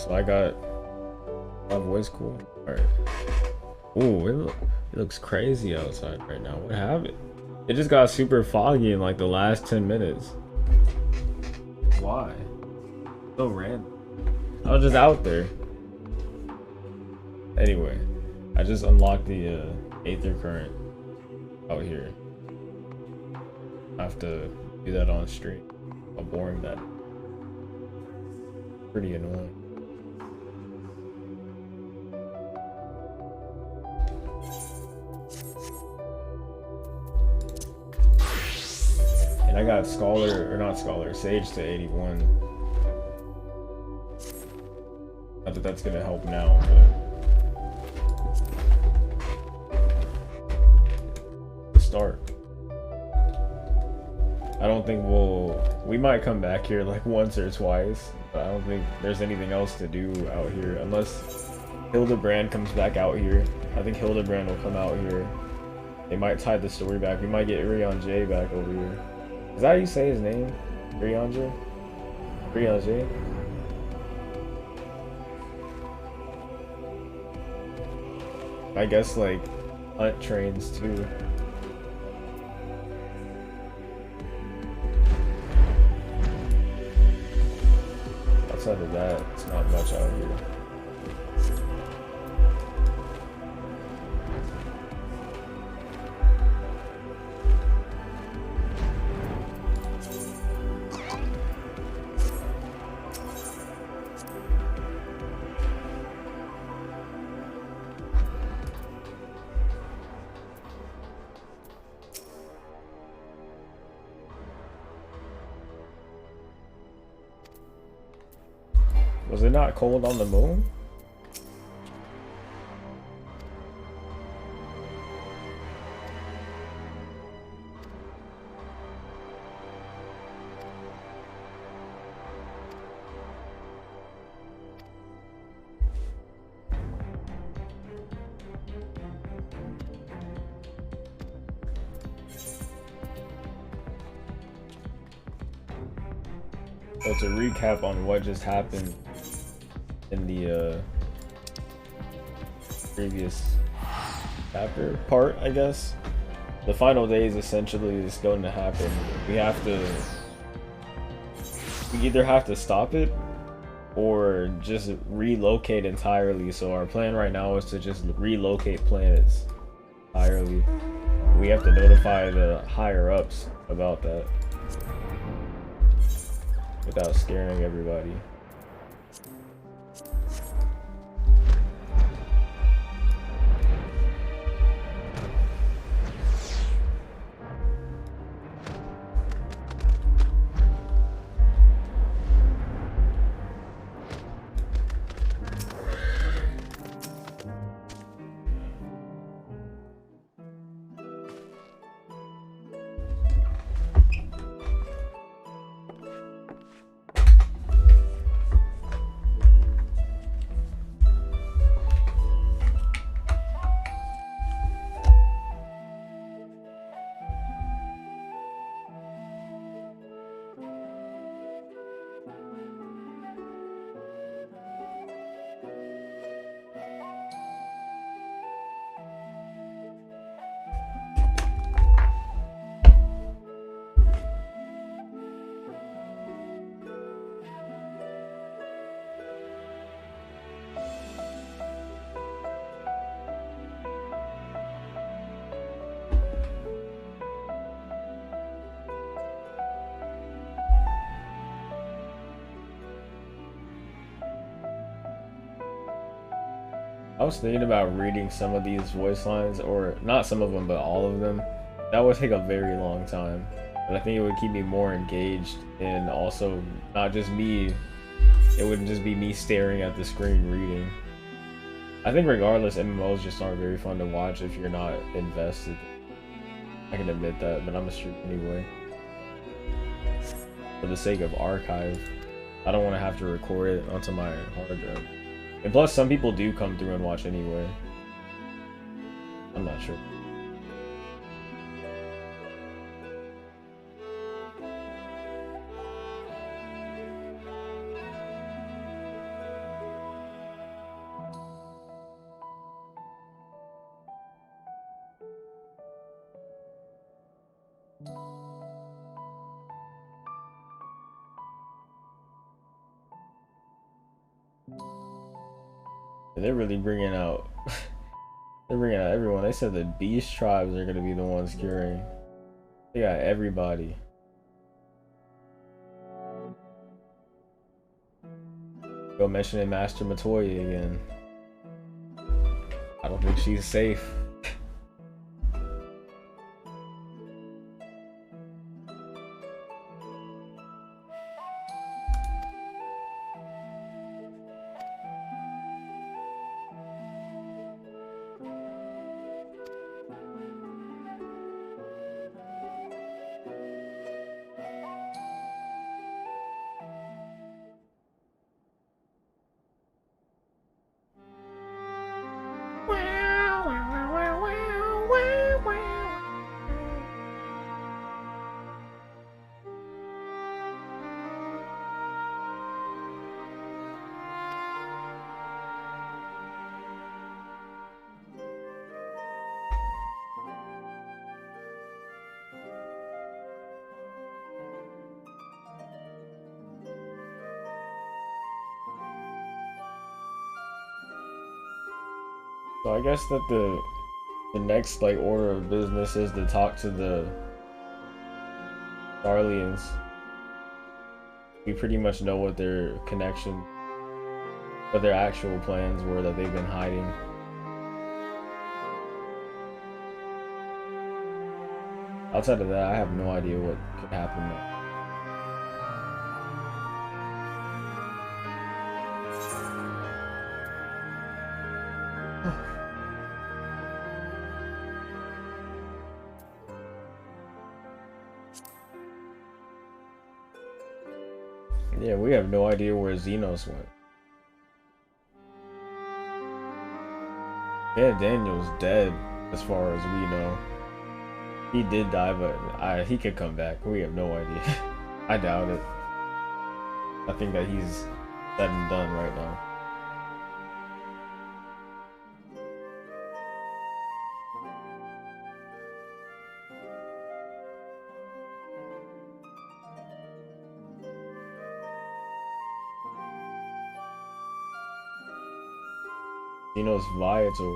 So I got my voice cool. All right. Ooh, it looks crazy outside right now. What happened? It just got super foggy in like the last 10 minutes. Why? So random. I was just out there. Anyway, I just unlocked the Aether current out here. I have to do that on stream. How boring that. Pretty annoying. And I got Scholar, or not Scholar, Sage to 81. Not that that's gonna help now, but start. I don't think we might come back here like once or twice, but I don't think there's anything else to do out here unless Hildebrand comes back out here. I think Hildebrand will come out here. They might tie the story back. We might get Irion J back over here. Is that how you say his name? Irion J? Irion J? I guess like hunt trains too. Outside of that, it's not much out here. Was it not cold on the moon? So to recap on what just happened in the previous chapter part, I guess. The final days essentially is going to happen. We either have to stop it or just relocate entirely. So our plan right now is to just relocate planets entirely. We have to notify the higher ups about that without scaring everybody. I was thinking about reading some of these voice lines, or not some of them, but all of them. That would take a very long time, but I think it would keep me more engaged, and also not just me, it wouldn't just be me staring at the screen reading. I think regardless, MMOs just aren't very fun to watch if you're not invested. I can admit that, but I'm a stream anyway. For the sake of archive, I don't want to have to record it onto my hard drive. And plus, some people do come through and watch anyway. I'm not sure. they're really bringing out. They're bringing out everyone. They said the beast tribes are gonna be the ones curing. They got everybody. Go mentioning Master Matoya again. I don't think she's safe. So I guess that the next like order of business is to talk to the Starlians. We pretty much know what their connection, what their actual plans were that they've been hiding. Outside of that, I have no idea what could happen next. Yeah, we have no idea where Xenos went. Yeah, Daniel's dead, as far as we know. He did die, but he could come back. We have no idea. I doubt it. I think that he's said and done right now. Xenos Viator.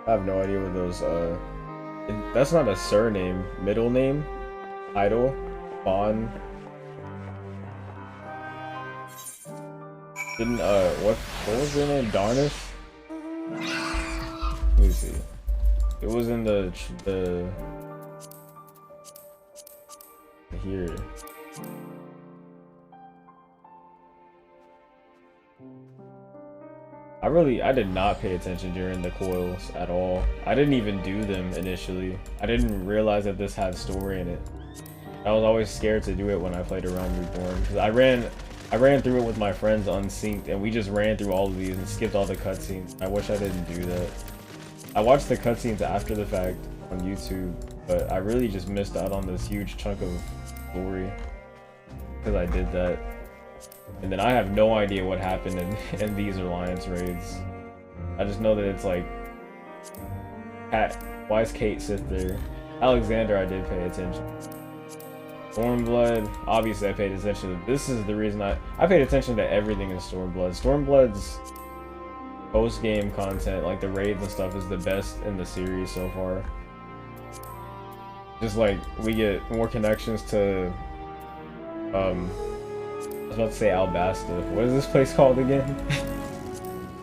I have no idea what those that's not a surname, middle name, title, Bond. Didn't what was their name? Darnish? Let me see. It was in the here. I did not pay attention during the coils at all. I didn't even do them initially. I didn't realize that this had story in it. I was always scared to do it when I played around Reborn because I ran through it with my friends unsynced and we just ran through all of these and skipped all the cutscenes. I wish I didn't do that. I watched the cutscenes after the fact on YouTube, but I really just missed out on this huge chunk of story because I did that. And then I have no idea what happened in these Alliance raids. I just know that it's like, why is Kate sit there? Alexander, I did pay attention. Stormblood, obviously I paid attention. This is the reason I paid attention to everything in Stormblood. Stormblood's post-game content, like the raids and stuff, is the best in the series so far. Just like, we get more connections to, I was about to say Albasta. What is this place called again?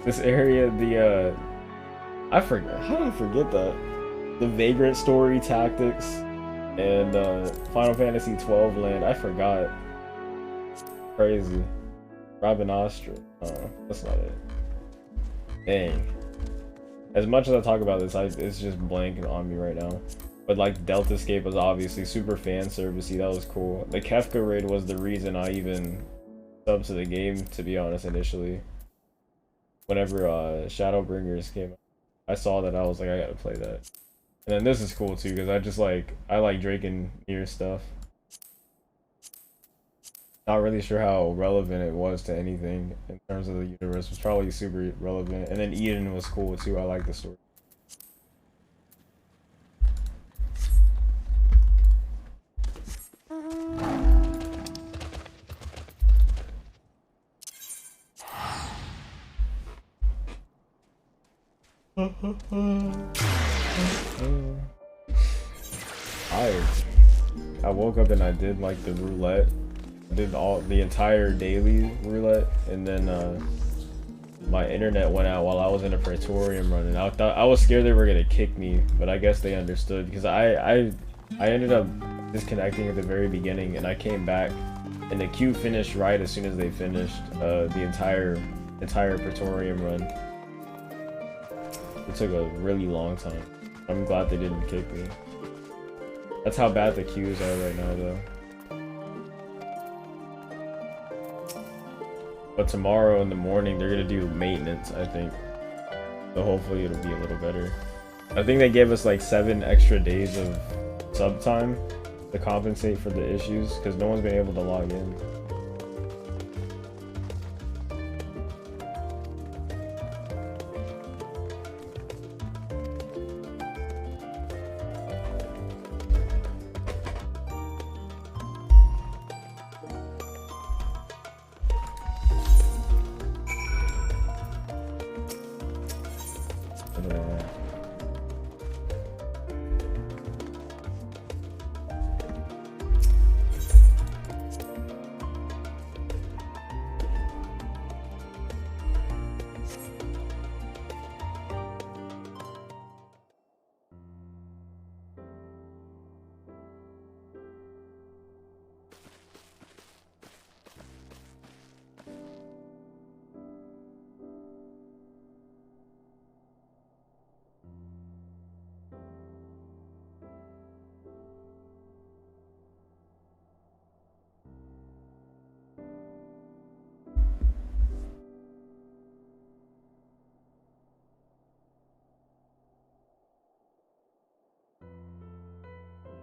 This area, I forgot. How did I forget that? The Vagrant Story Tactics and Final Fantasy XII Land. I forgot. Crazy. Robin Ostra. That's not it. Dang. As much as I talk about this, it's just blanking on me right now. But like Delta Escape was obviously super fan servicey. That was cool. The Kefka raid was the reason I even subbed to the game, to be honest, initially. Whenever Shadowbringers came out, I saw that, I was like, I gotta play that. And then this is cool too, because I like Drake and Nier stuff. Not really sure how relevant it was to anything in terms of the universe. It was probably super relevant. And then Eden was cool too. I like the story. Tired. I woke up and I did like the roulette. I did the entire daily roulette, and then my internet went out while I was in a Praetorium run, and I was scared they were gonna kick me, but I guess they understood because I ended up disconnecting at the very beginning, and I came back, and the queue finished right as soon as they finished the entire Praetorium run. It took a really long time. I'm glad they didn't kick me. That's how bad the queues are right now, though. But tomorrow in the morning, they're gonna do maintenance, I think. So hopefully it'll be a little better. I think they gave us like 7 extra days of sub time to compensate for the issues, because no one's been able to log in.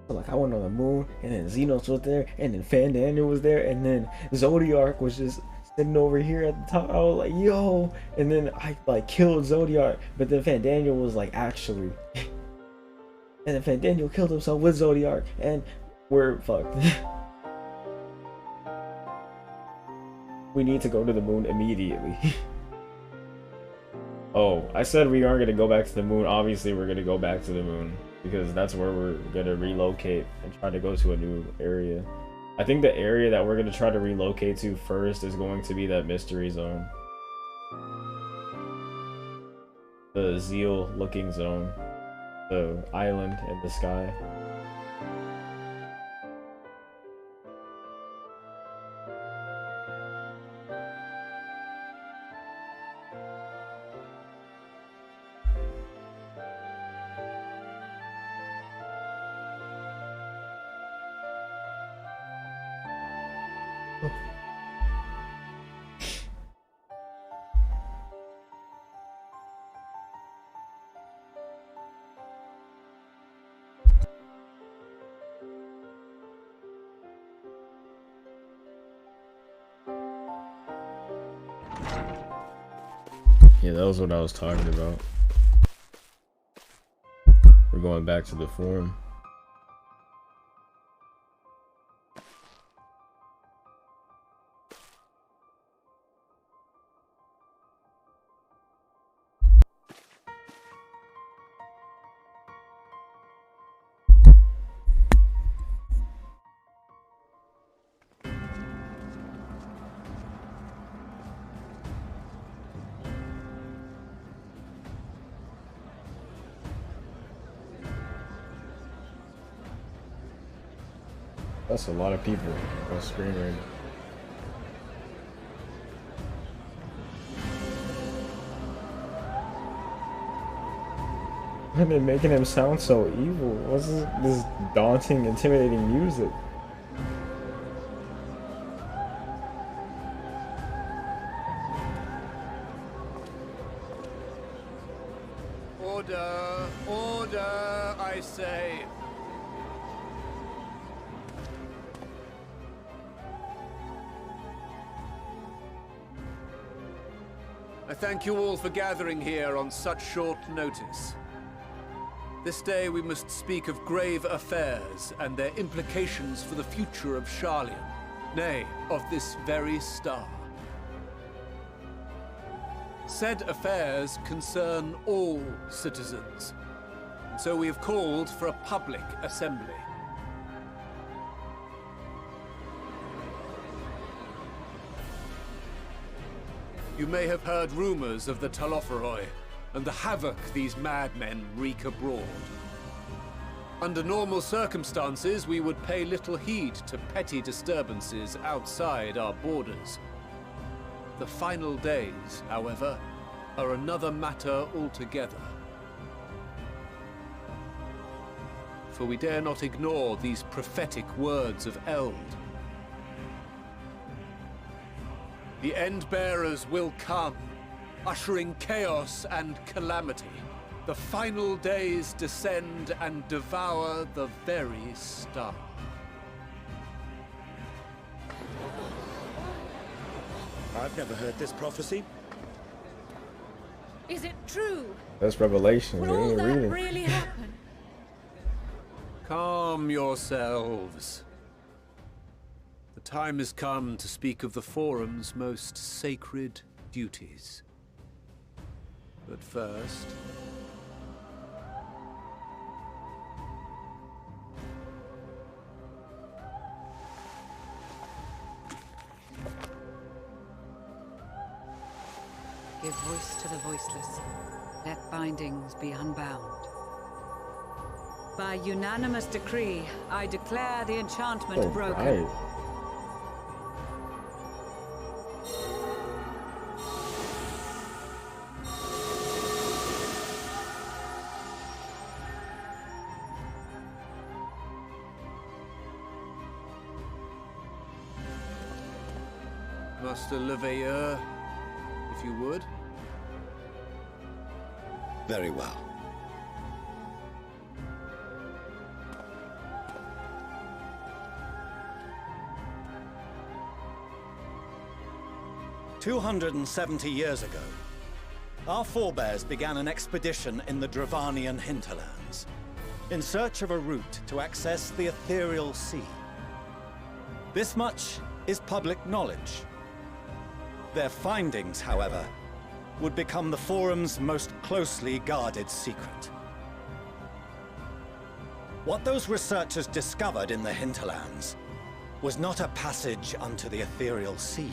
Like, I went on the moon, and then Xenos was there, and then Fandaniel was there, and then Zodiac was just sitting over here at the top. I was like, yo, and then I like killed Zodiac, but then Fandaniel was like, actually, and then Fandaniel killed himself with Zodiac, and we're fucked. We need to go to the moon immediately. Oh, I said we aren't gonna go back to the moon. Obviously, we're gonna go back to the moon, because that's where we're gonna relocate and try to go to a new area. I think the area that we're gonna try to relocate to first is going to be that mystery zone. The Zeal looking zone. The island in the sky. Yeah, that was what I was talking about. We're going back to the forum. That's a lot of people on screen right now. And they're making him sound so evil. What's this daunting, intimidating music? Order, order, I say. I thank you all for gathering here on such short notice. This day we must speak of grave affairs and their implications for the future of Sharlayan, nay, of this very star. Said affairs concern all citizens, and so we have called for a public assembly. You may have heard rumors of the Telophoroi and the havoc these madmen wreak abroad. Under normal circumstances, we would pay little heed to petty disturbances outside our borders. The final days, however, are another matter altogether. For we dare not ignore these prophetic words of Eld. The End-bearers will come, ushering chaos and calamity. The final days descend and devour the very star. I've never heard this prophecy. Is it true? That's Revelation. Will We all ain't that reading. really happen? Calm yourselves. The time has come to speak of the Forum's most sacred duties. But first... Give voice to the voiceless. Let bindings be unbound. By unanimous decree, I declare the enchantment broken. Right. Master Leveilleur, if you would. Very well. "270 years ago, our forebears began an expedition in the Dravanian hinterlands, in search of a route to access the ethereal sea. This much is public knowledge. Their findings, however, would become the Forum's most closely guarded secret. What those researchers discovered in the hinterlands was not a passage unto the ethereal sea,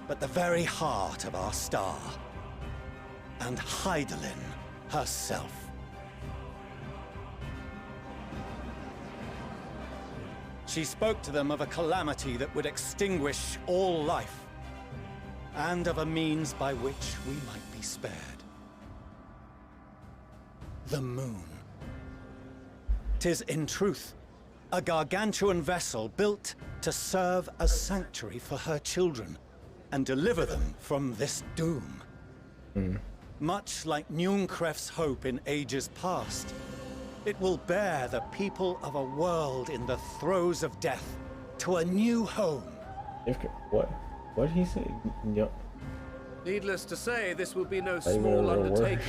but the very heart of our star, and Hydaelyn herself. She spoke to them of a calamity that would extinguish all life, and of a means by which we might be spared. The moon. 'Tis in truth a gargantuan vessel built to serve as sanctuary for her children and deliver them from this doom. Much like Nunkref's hope in ages past, it will bear the people of a world in the throes of death to a new home. What? What did he say? Yep. Needless to say, this will be no Not even a small real word. undertaking.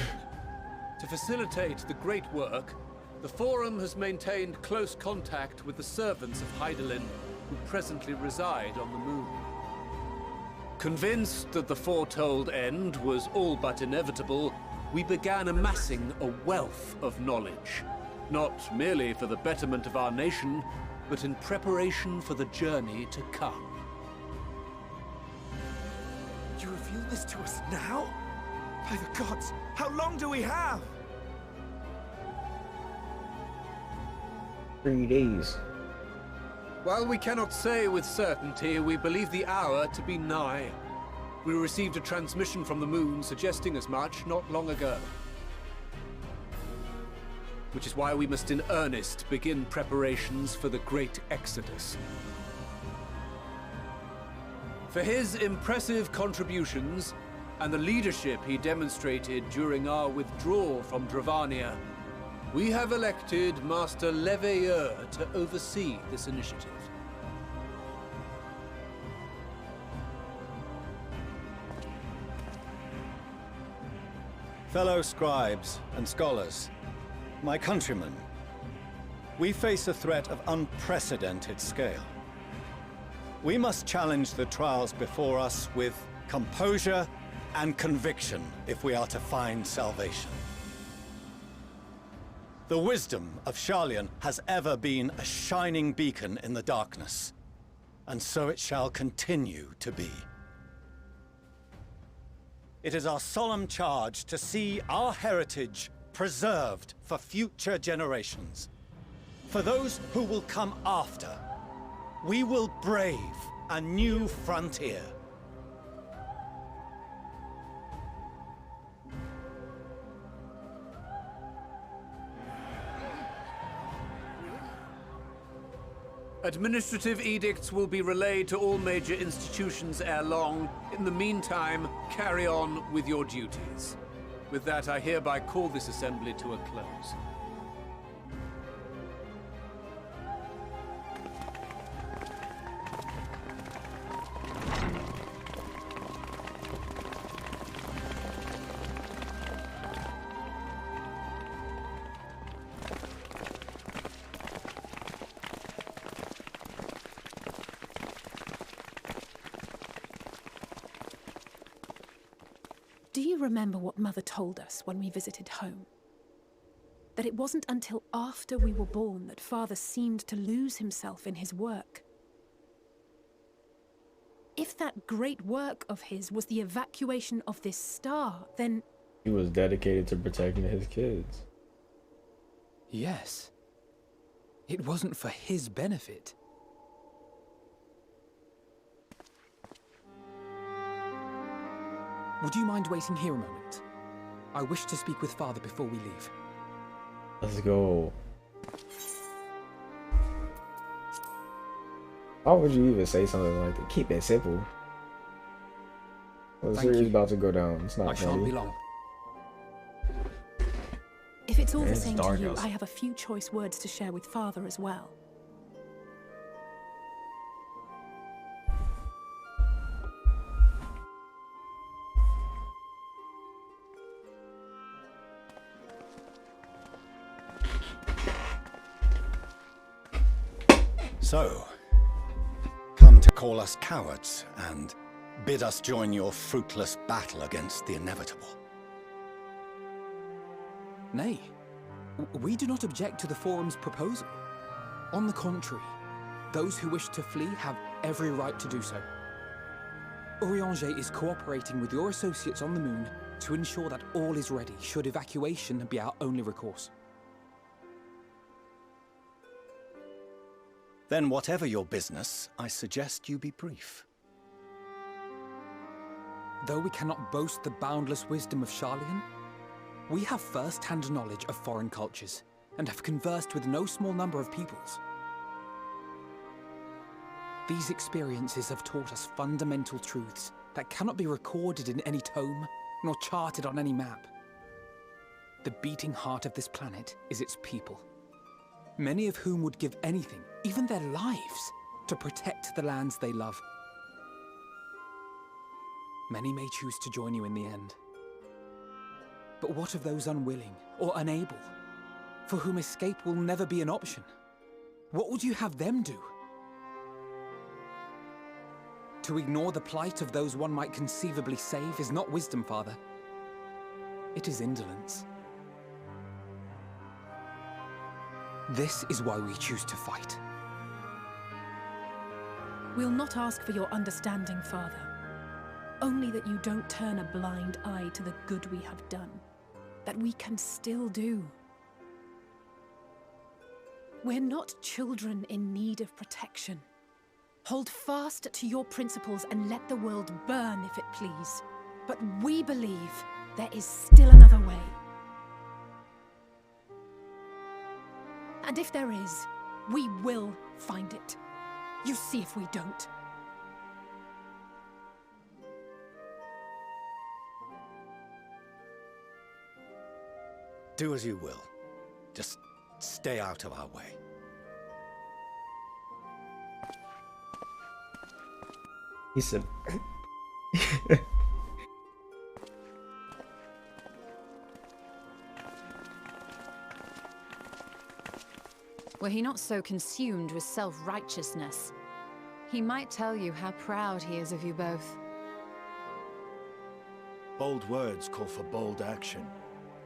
To facilitate the great work, the Forum has maintained close contact with the servants of Hydaelyn, who presently reside on the moon. Convinced that the foretold end was all but inevitable, we began amassing a wealth of knowledge, not merely for the betterment of our nation, but in preparation for the journey to come. You reveal this to us now? By the gods, how long do we have? 3 days. While we cannot say with certainty, we believe the hour to be nigh. We received a transmission from the moon suggesting as much not long ago. Which is why we must in earnest begin preparations for the great exodus. For his impressive contributions and the leadership he demonstrated during our withdrawal from Dravania, we have elected Master Leveilleur to oversee this initiative. Fellow scribes and scholars, my countrymen, we face a threat of unprecedented scale. We must challenge the trials before us with composure and conviction if we are to find salvation. The wisdom of Sharlayan has ever been a shining beacon in the darkness, and so it shall continue to be. It is our solemn charge to see our heritage preserved for future generations. For those who will come after, we will brave a new frontier. Administrative edicts will be relayed to all major institutions ere long. In the meantime, carry on with your duties. With that, I hereby call this assembly to a close. Do you remember what Mother told us when we visited home? That it wasn't until after we were born that Father seemed to lose himself in his work. If that great work of his was the evacuation of this star, then... He was dedicated to protecting his kids. Yes. It wasn't for his benefit. Would you mind waiting here a moment? I wish to speak with Father before we leave. Let's go. Why would you even say something like that? Keep it simple. Well, the Thank series you. about to go down. It's not I shan't funny. be long. If it's all the It's same to dark you, outside. I have a few choice words to share with Father as well. So, come to call us cowards and bid us join your fruitless battle against the inevitable. Nay, we do not object to the Forum's proposal. On the contrary, those who wish to flee have every right to do so. Urianger is cooperating with your associates on the moon to ensure that all is ready should evacuation be our only recourse. Then whatever your business, I suggest you be brief. Though we cannot boast the boundless wisdom of Sharlayan, we have first-hand knowledge of foreign cultures and have conversed with no small number of peoples. These experiences have taught us fundamental truths that cannot be recorded in any tome, nor charted on any map. The beating heart of this planet is its people, many of whom would give anything, even their lives, to protect the lands they love. Many may choose to join you in the end. But what of those unwilling or unable, for whom escape will never be an option? What would you have them do? To ignore the plight of those one might conceivably save is not wisdom, Father. It is indolence. This is why we choose to fight. We'll not ask for your understanding, Father. Only that you don't turn a blind eye to the good we have done, that we can still do. We're not children in need of protection. Hold fast to your principles and let the world burn if it please. But we believe there is still another way. And if there is, we will find it. You see if we don't. Do as you will. Just stay out of our way. He said. Were he not so consumed with self-righteousness, he might tell you how proud he is of you both. Bold words call for bold action.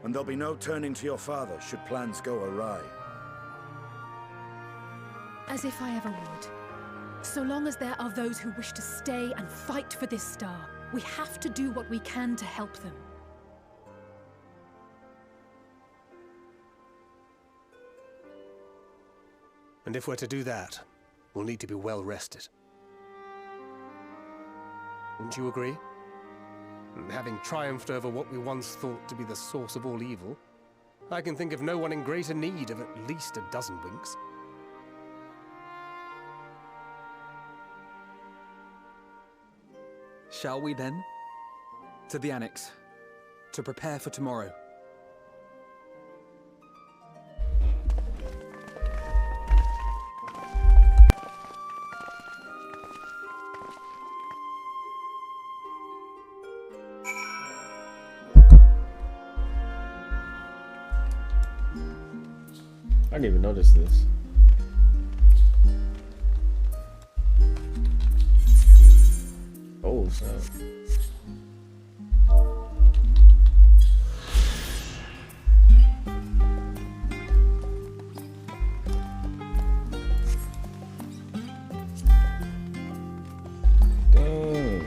And there'll be no turning to your father should plans go awry. As if I ever would. So long as there are those who wish to stay and fight for this star, we have to do what we can to help them. And if we're to do that, we'll need to be well rested. Wouldn't you agree? And having triumphed over what we once thought to be the source of all evil, I can think of no one in greater need of at least a dozen winks. Shall we then? To the Annex, to prepare for tomorrow. I didn't even notice this. Oh, snap. Dang.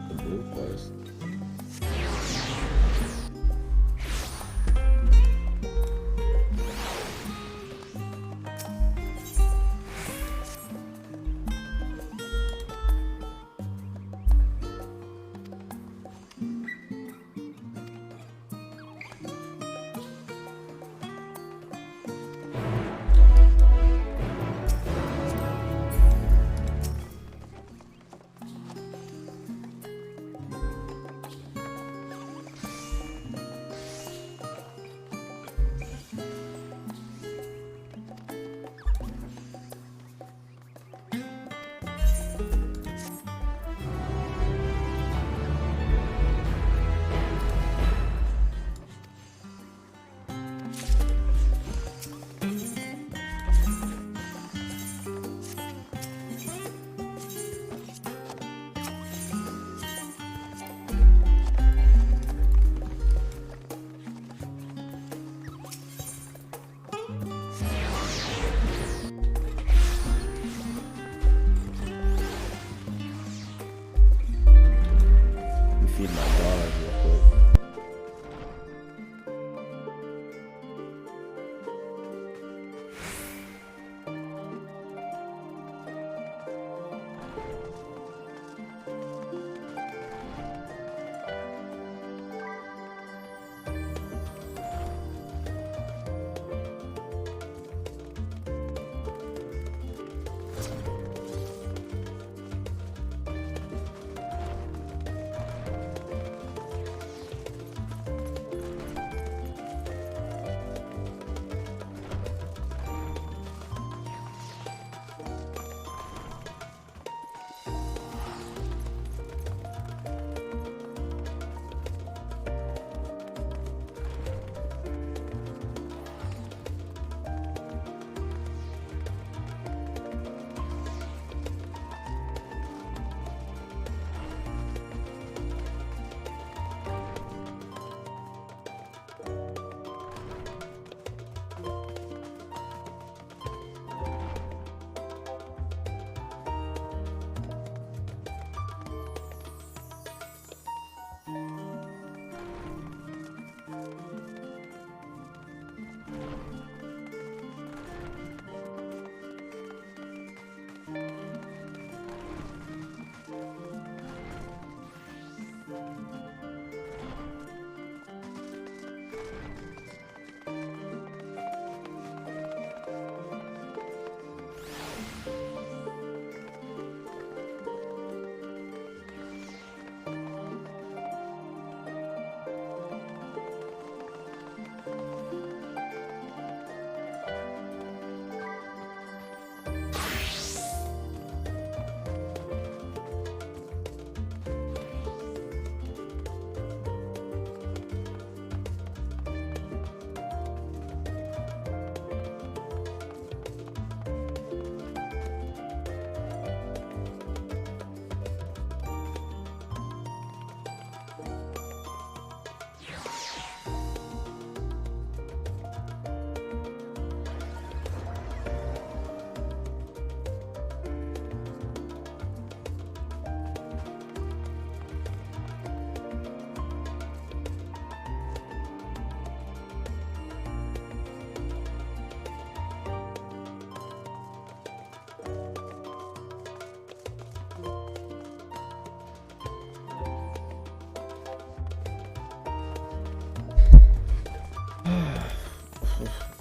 The blue quest.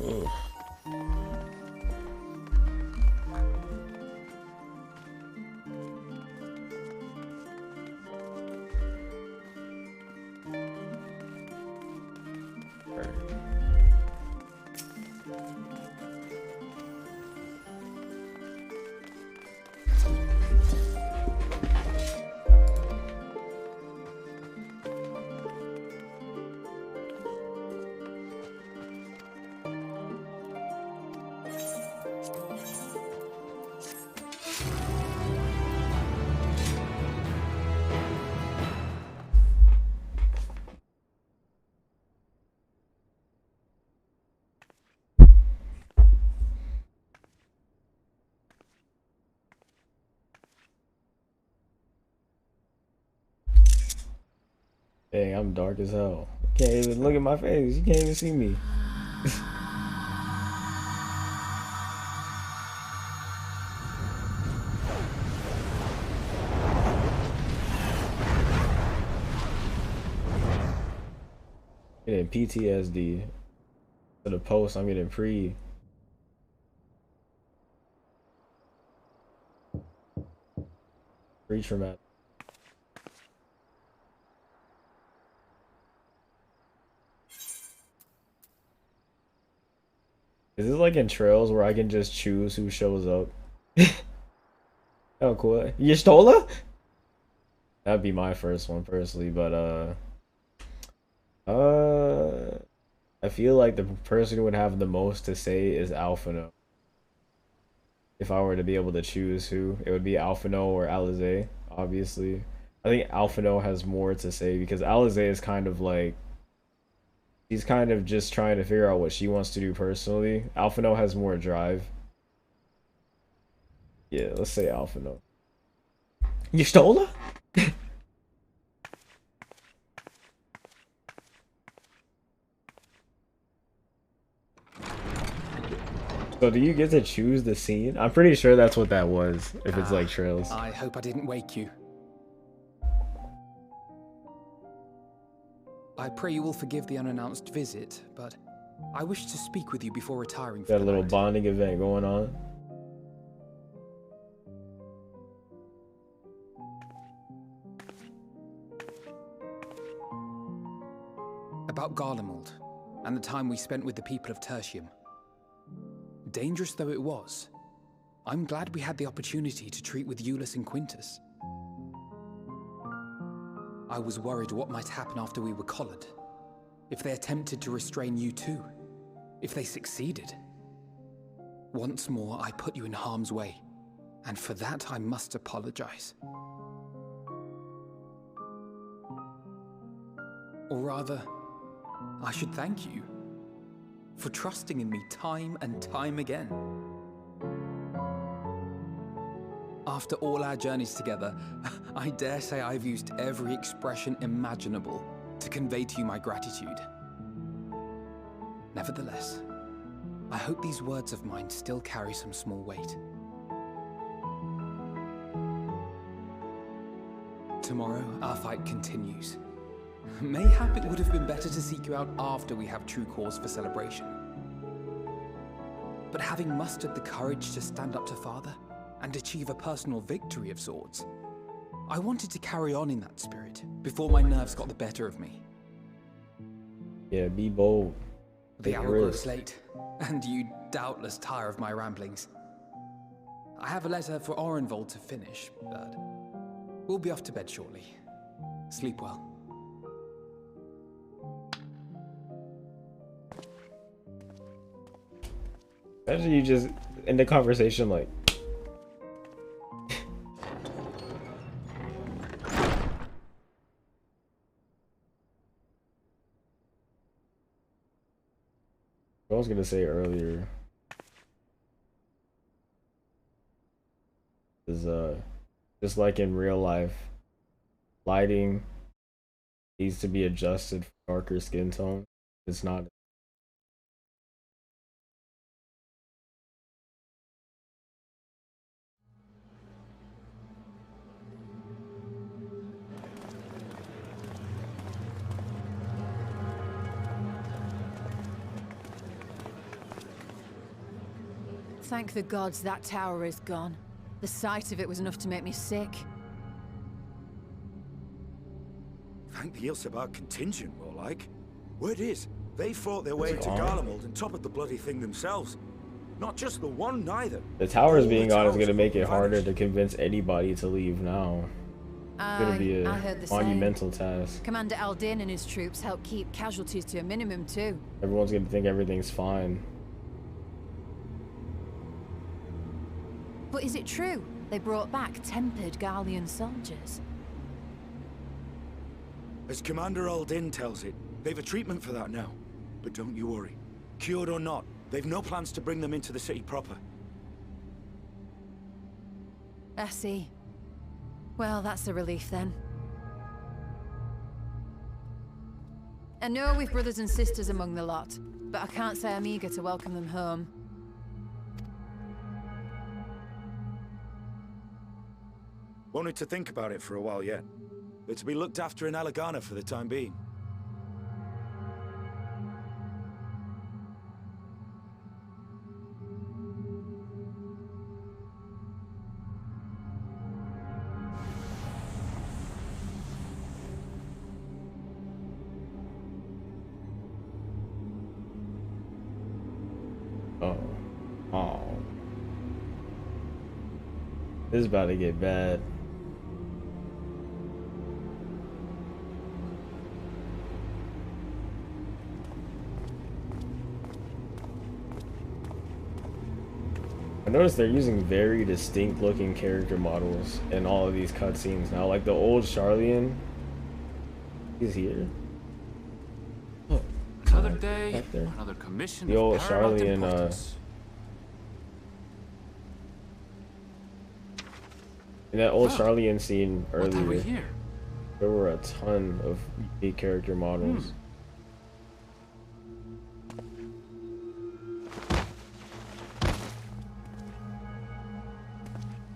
Ugh. Dang, I'm dark as hell. Can't even look at my face. You can't even see me. Getting PTSD. For the post, I'm getting pre-traumatic. Is this like in Trails where I can just choose who shows up? Oh, cool. Y'shtola? That'd be my first one personally, but I feel like the person who would have the most to say is Alphino. If I were to be able to choose who, it would be Alphino or Alize, obviously. I think Alphino has more to say because Alize is kind of like, she's kind of just trying to figure out what she wants to do personally. Alphino has more drive. Yeah, let's say Alphino. Y'shtola? So do you get to choose the scene? I'm pretty sure that's what that was, if it's like Trails. I hope I didn't wake you. I pray you will forgive the unannounced visit, but I wish to speak with you before retiring for Got a the little night. bonding event going on. About Garlemald, and the time we spent with the people of Tertium. Dangerous though it was, I'm glad we had the opportunity to treat with Eulus and Quintus. I was worried what might happen after we were collared. If they attempted to restrain you too. If they succeeded. Once more, I put you in harm's way, and for that I must apologize. Or rather, I should thank you for trusting in me time and time again. After all our journeys together, I dare say I've used every expression imaginable to convey to you my gratitude. Nevertheless, I hope these words of mine still carry some small weight. Tomorrow, our fight continues. Mayhap it would have been better to seek you out after we have true cause for celebration. But having mustered the courage to stand up to Father and achieve a personal victory of sorts, I wanted to carry on in that spirit before my nerves got the better of me. Yeah, be bold. The hour grows late, and you doubtless tire of my ramblings. I have a letter for Orenvold to finish, but we'll be off to bed shortly. Sleep well. Imagine you just end the conversation like. I was gonna say earlier is just like in real life, lighting needs to be adjusted for darker skin tone. It's not. Thank the gods that tower is gone. The sight of it was enough to make me sick. Thank the Ilsabar contingent, more like. Word is, they fought their way to Garlemald and toppled the bloody thing themselves. Not just the one, neither. The towers All being the gone is towers going to make it vanished. harder to convince anybody to leave now. It's going to be I heard the a same. monumental task. Commander Aldin and his troops help keep casualties to a minimum too. Everyone's going to think everything's fine. But is it true? They brought back tempered Garlean soldiers. As Commander Aldin tells it, they've a treatment for that now. But don't you worry. Cured or not, they've no plans to bring them into the city proper. I see. Well, that's a relief then. I know we've brothers and sisters among the lot, but I can't say I'm eager to welcome them home. Wanted to think about it for a while yet. They're to be looked after in Alagana for the time being. Oh. This is about to get bad. I noticed they're using very distinct looking character models in all of these cutscenes now. Like the old Charlian, he's here. Oh, Another day, right there. another commission. The old of paramount Charlian, importance. in that old Oh, Charlian scene What have we earlier, here? there were a ton of unique character models.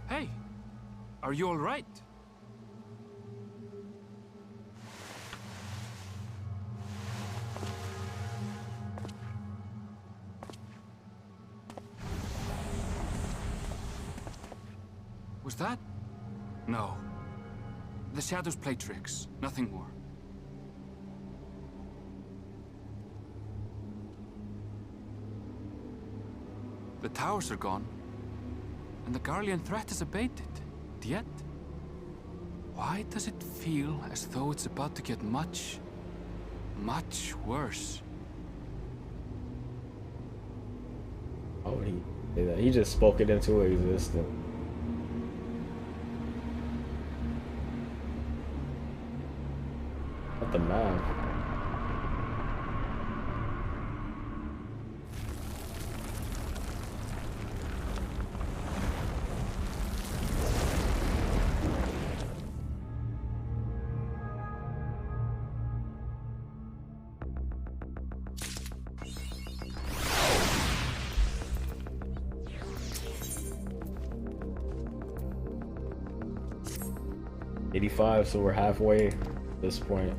Hey, are you all right? Was that? No. The shadows play tricks, nothing more. The towers are gone, and the Garlean threat is abated. Yet, why does it feel as though it's about to get much, much worse? How would he say that? He just spoke it into existence. What the map? $85, so we're halfway at this point.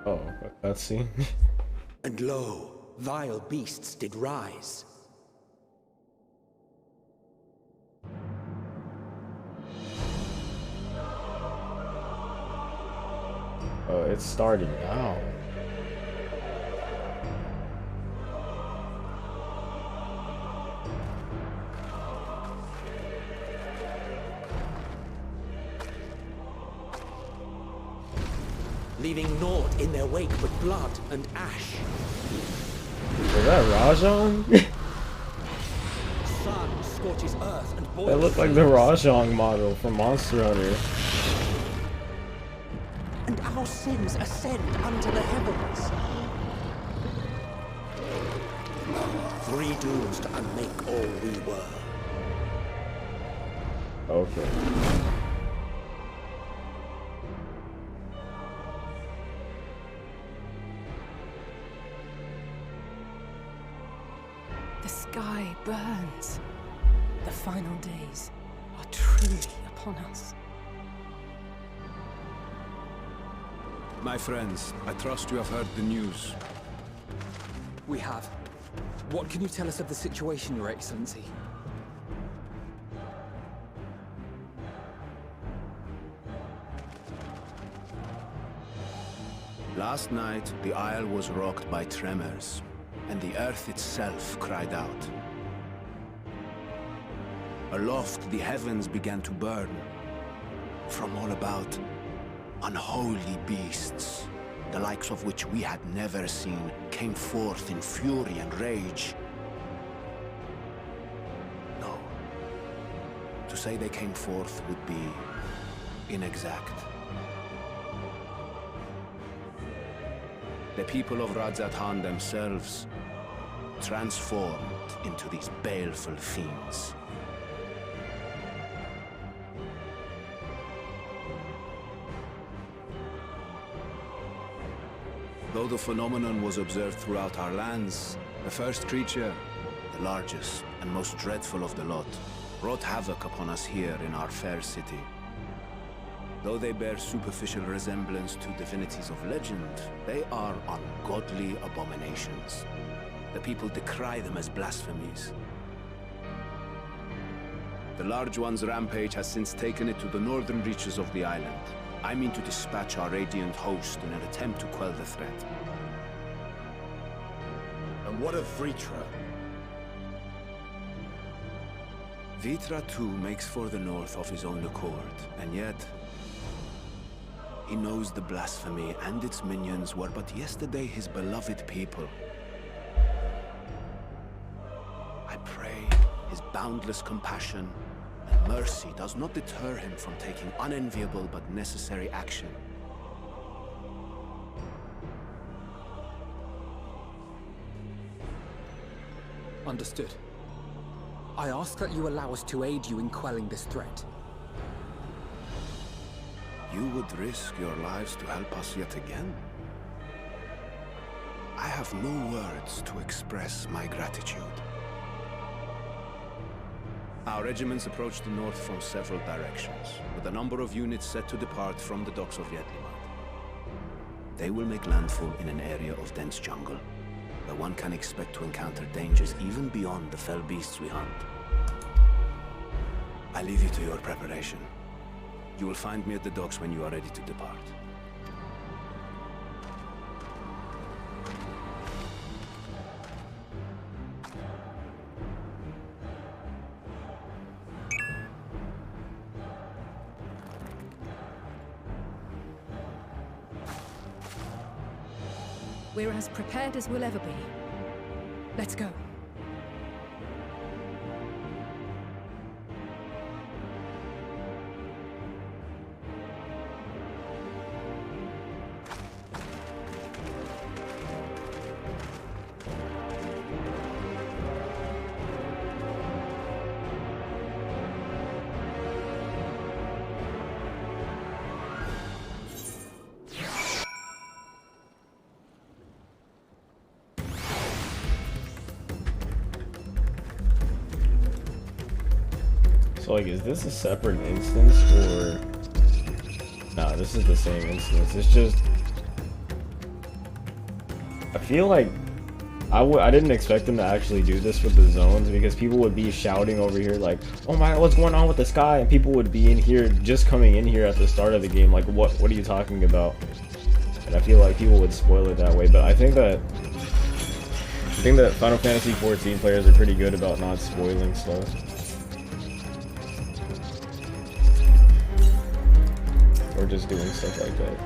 Oh, a cutscene. And lo, vile beasts did rise. Oh, it's starting now. Leaving naught in their wake but blood and ash. Is that Rajang? Sun scorches earth and boils. That looked like the Rajang model from Monster Hunter. And our sins ascend unto the heavens. Three dooms to unmake all we were. Okay. The sky burns. The final days are truly upon us. My friends, I trust you have heard the news. We have. What can you tell us of the situation, Your Excellency? Last night, the Isle was rocked by tremors, and the earth itself cried out. Aloft, the heavens began to burn. From all about, unholy beasts, the likes of which we had never seen, came forth in fury and rage. No. To say they came forth would be inexact. The people of Radzatan themselves transformed into these baleful fiends. Though the phenomenon was observed throughout our lands, the first creature, the largest and most dreadful of the lot, wrought havoc upon us here in our fair city. Though they bear superficial resemblance to divinities of legend, they are ungodly abominations. The people decry them as blasphemies. The Large One's rampage has since taken it to the northern reaches of the island. I mean to dispatch our radiant host in an attempt to quell the threat. And what of Vritra? Vritra too makes for the north of his own accord, and yet he knows the blasphemy and its minions were but yesterday his beloved people. I pray his boundless compassion and mercy does not deter him from taking unenviable but necessary action. Understood. I ask that you allow us to aid you in quelling this threat. You would risk your lives to help us yet again? I have no words to express my gratitude. Our regiments approach the north from several directions, with a number of units set to depart from the docks of Yedlimat. They will make landfall in an area of dense jungle, where one can expect to encounter dangers even beyond the fell beasts we hunt. I leave you to your preparation. You will find me at the docks when you are ready to depart. We're as prepared as we'll ever be. Let's go. So like, is this a separate instance or... Nah, this is the same instance. It's just I feel like I didn't expect them to actually do this with the zones, because people would be shouting over here like, oh my god, what's going on with the sky? And people would be in here, just coming in here at the start of the game, like, what are you talking about? And I feel like people would spoil it that way, but I think that Final Fantasy XIV players are pretty good about not spoiling stuff. Or just doing stuff like that.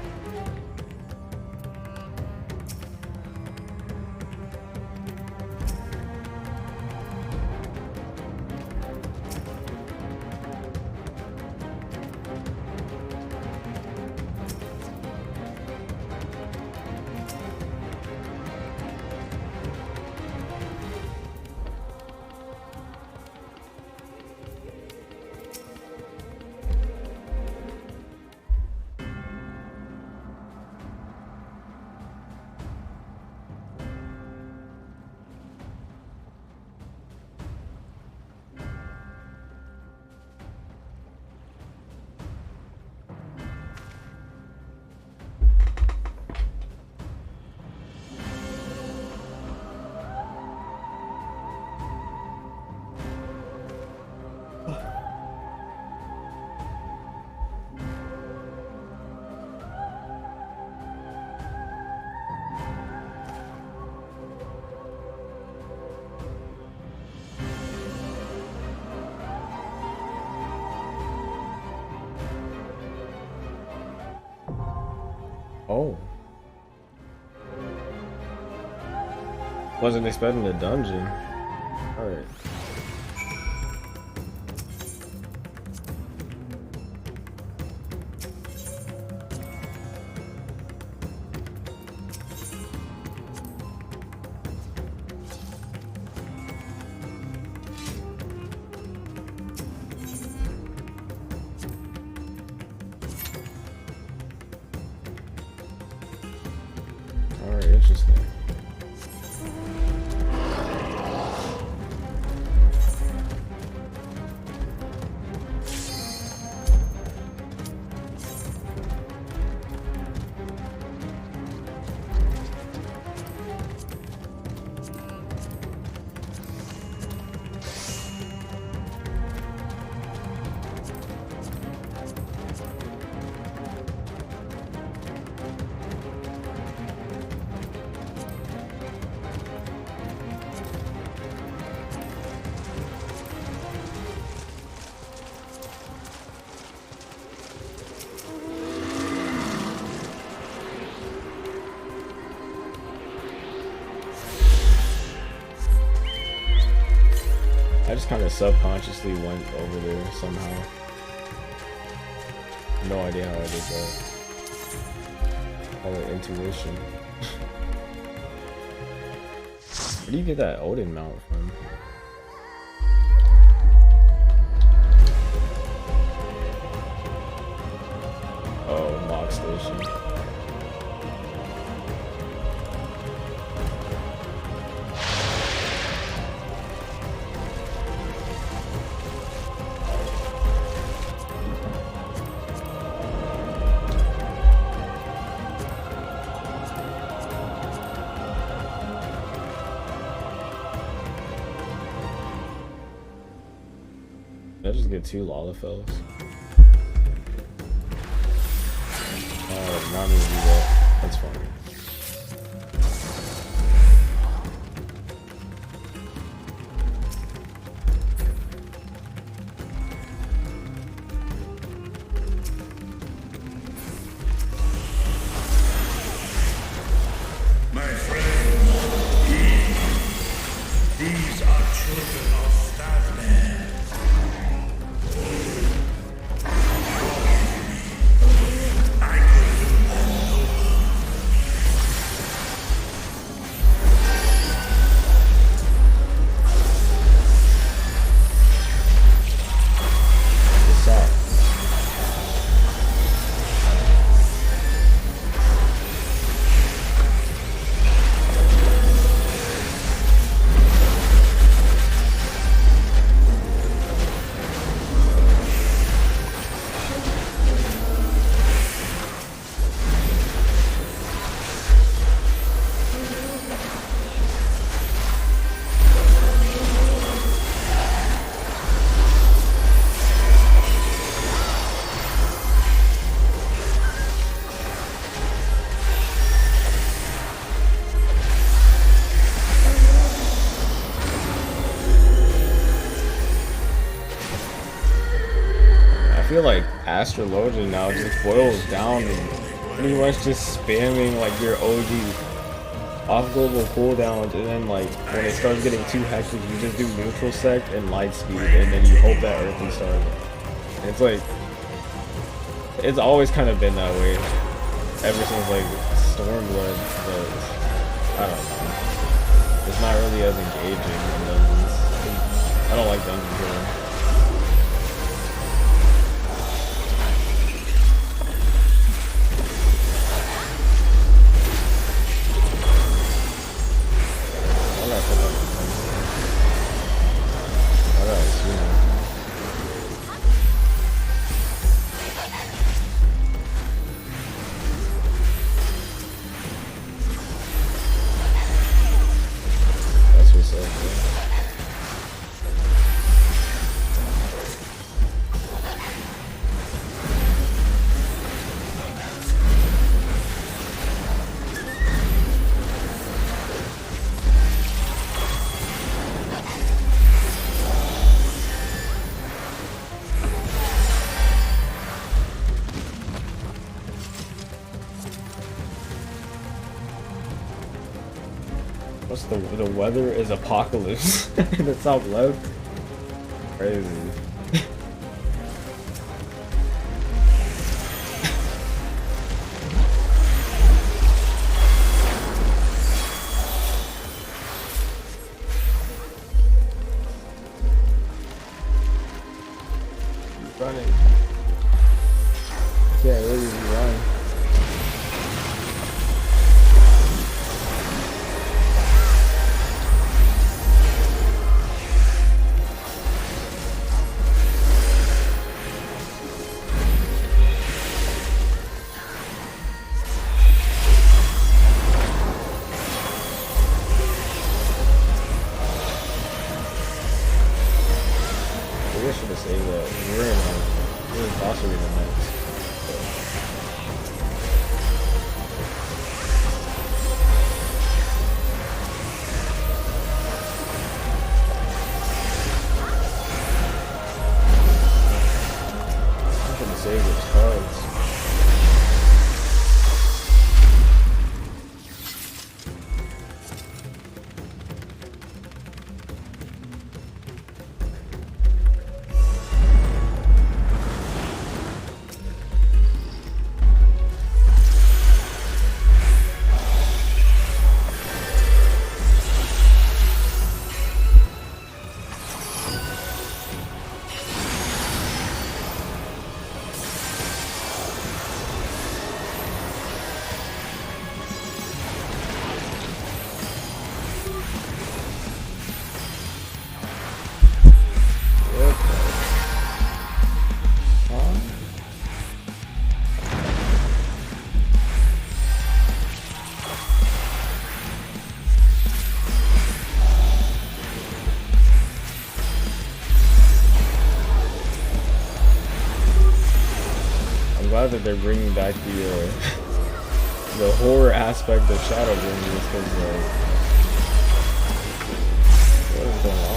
Oh. Wasn't expecting a dungeon. Alright. Alright, interesting. I just kind of subconsciously went over there somehow. No idea how I did that. Call it intuition. Where do you get that Odin mount from? Oh, mock station. Did I just get 2 Lalafells? Not me to do that. That's fine. My friends, these are children of Stavner. I could do them no feel like Astrologian now just boils down to pretty much just spamming like your OG off global cooldowns, and then like when it starts getting too hectic, you just do neutral sect and light speed, and then you hope that Earth restarts. It's like it's always kind of been that way ever since like Stormblood, but I don't know. It's not really as engaging in dungeons. I don't like dungeons really. What's the weather is apocalypse in the top left? Crazy. Keep running. Yeah, really run. I should have saved that. We're in boss arena next. I should have saved those cards. Glad that they're bringing back the horror aspect of Shadowbringers, because like, what is going on?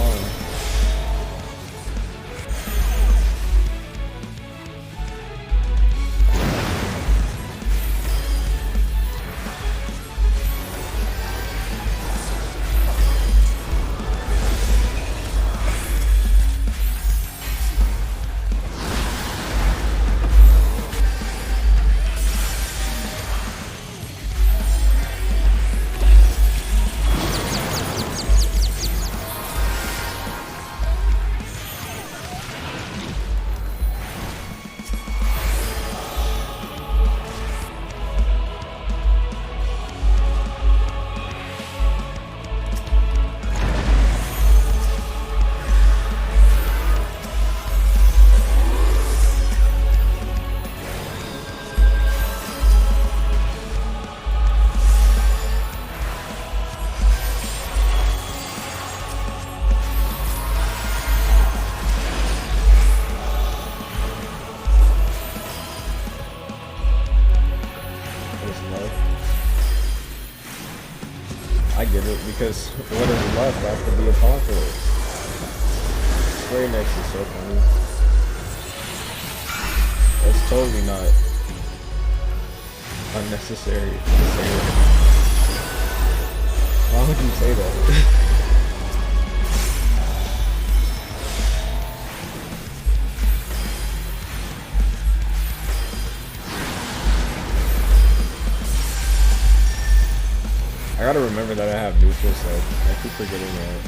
I get it, because what is left after the apocalypse? Square next is so funny. That's totally not unnecessary to say that. Why would you say that? I gotta remember that I have neutral sub. I keep forgetting that.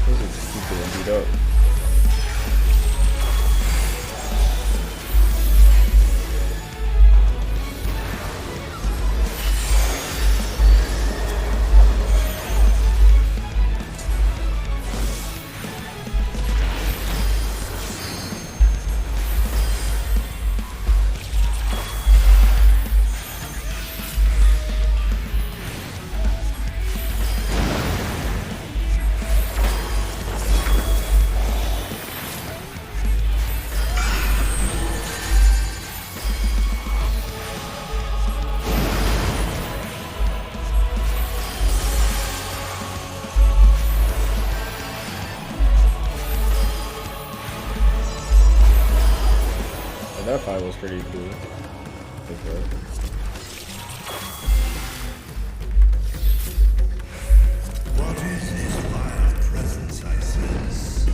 Those are just keep getting beat up. That fight was pretty cool. What is this vile presence I sense?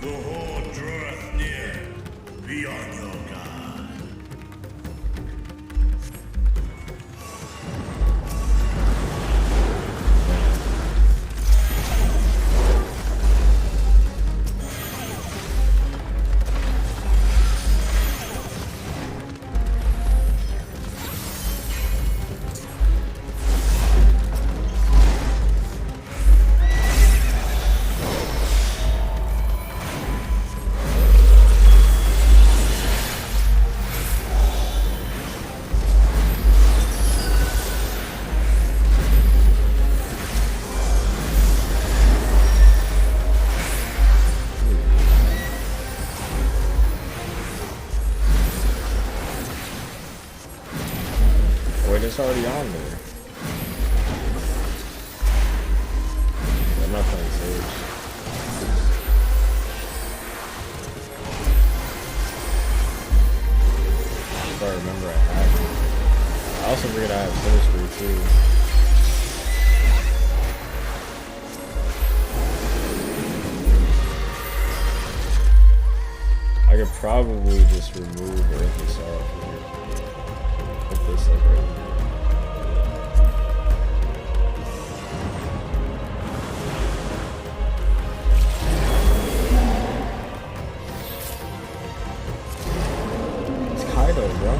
The horde draweth near. Be on your guard. Wait, it's already on there. I'm not playing Sage. If I remember, I have it. I also figured I have Sinistry too. I could probably just remove Earthly Sorrow from here. Put this like right here. It's Kaido, bro.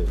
it.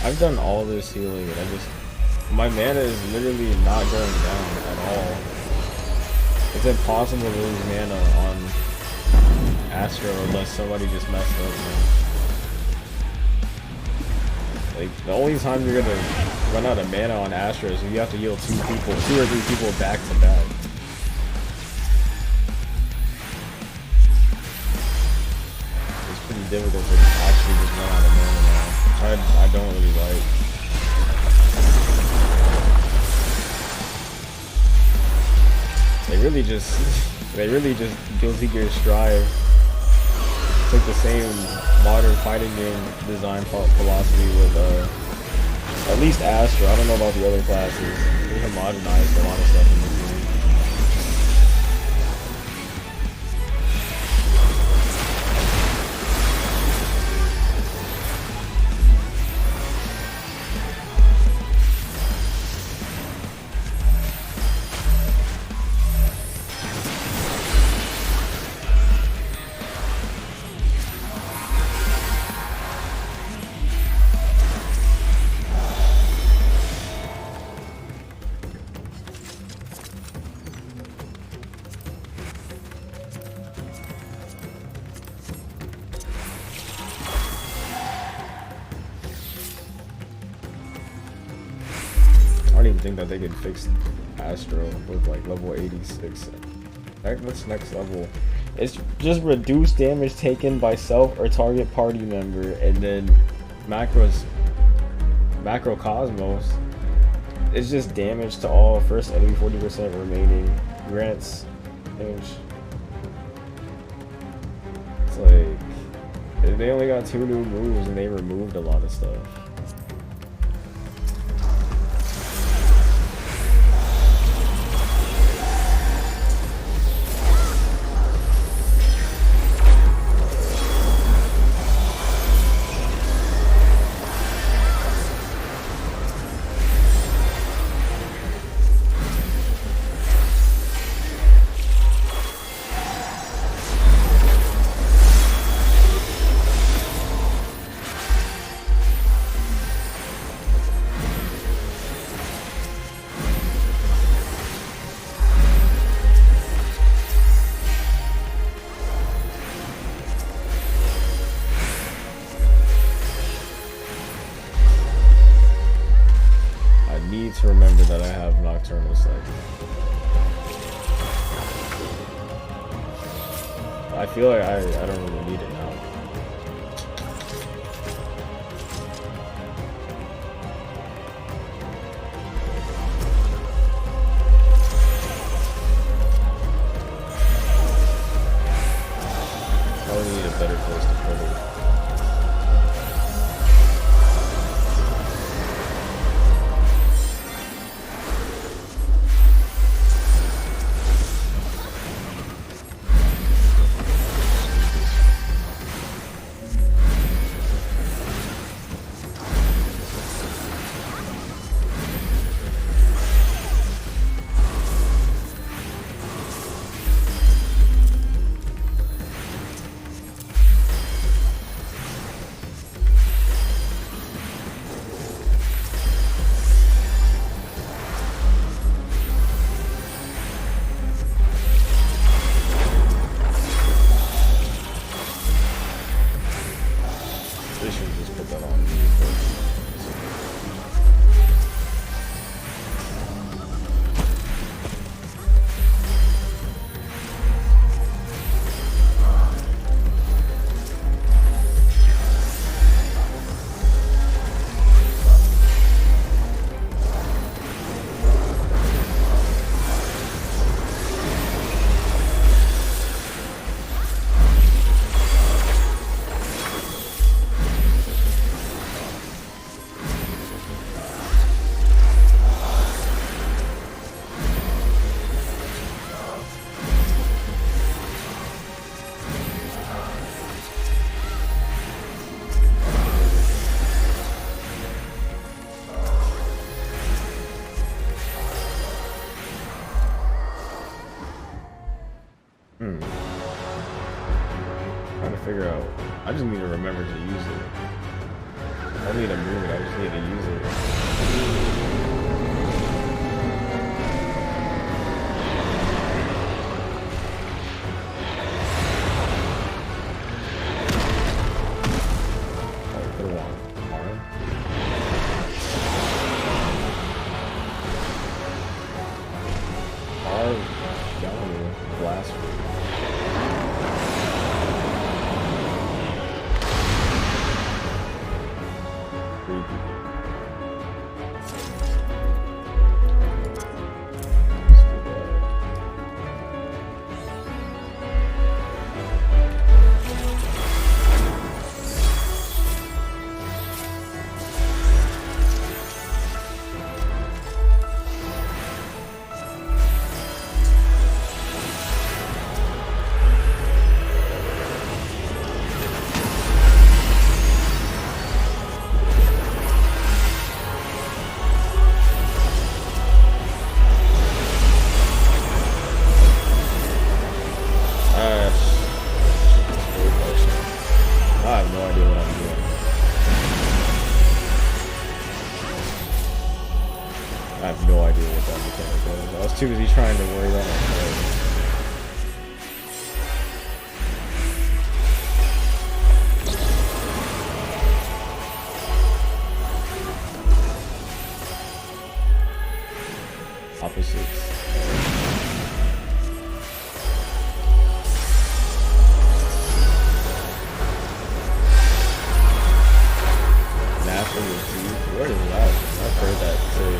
I've done all this healing and my mana is literally not going down at all. It's impossible to lose mana on Astro unless somebody just messed up, man. Like, the only time you're gonna run out of mana on Astro is if you have to heal two or three people back to back. It's pretty difficult to actually just run out of mana now. I don't really like. They really just Guilty Gear Strive took the same modern fighting game design philosophy with at least Astro. I don't know about the other classes. They homogenized a lot of stuff in the game. I don't even think that they could fix Astro with like level 86. What's next level? It's just reduced damage taken by self or target party member, and then Macrocosmos. It's just damage to all first enemy 40% remaining. Grants damage. It's like they only got 2 new moves and they removed a lot of stuff. I feel like I don't really need it now. I would need a better place to put it. Trying to figure out. I just need to remember to use it. I don't need to move it, I just need to use it. Too busy trying to worry about it. Opposites. Natural deep. Where is that? I've heard that too.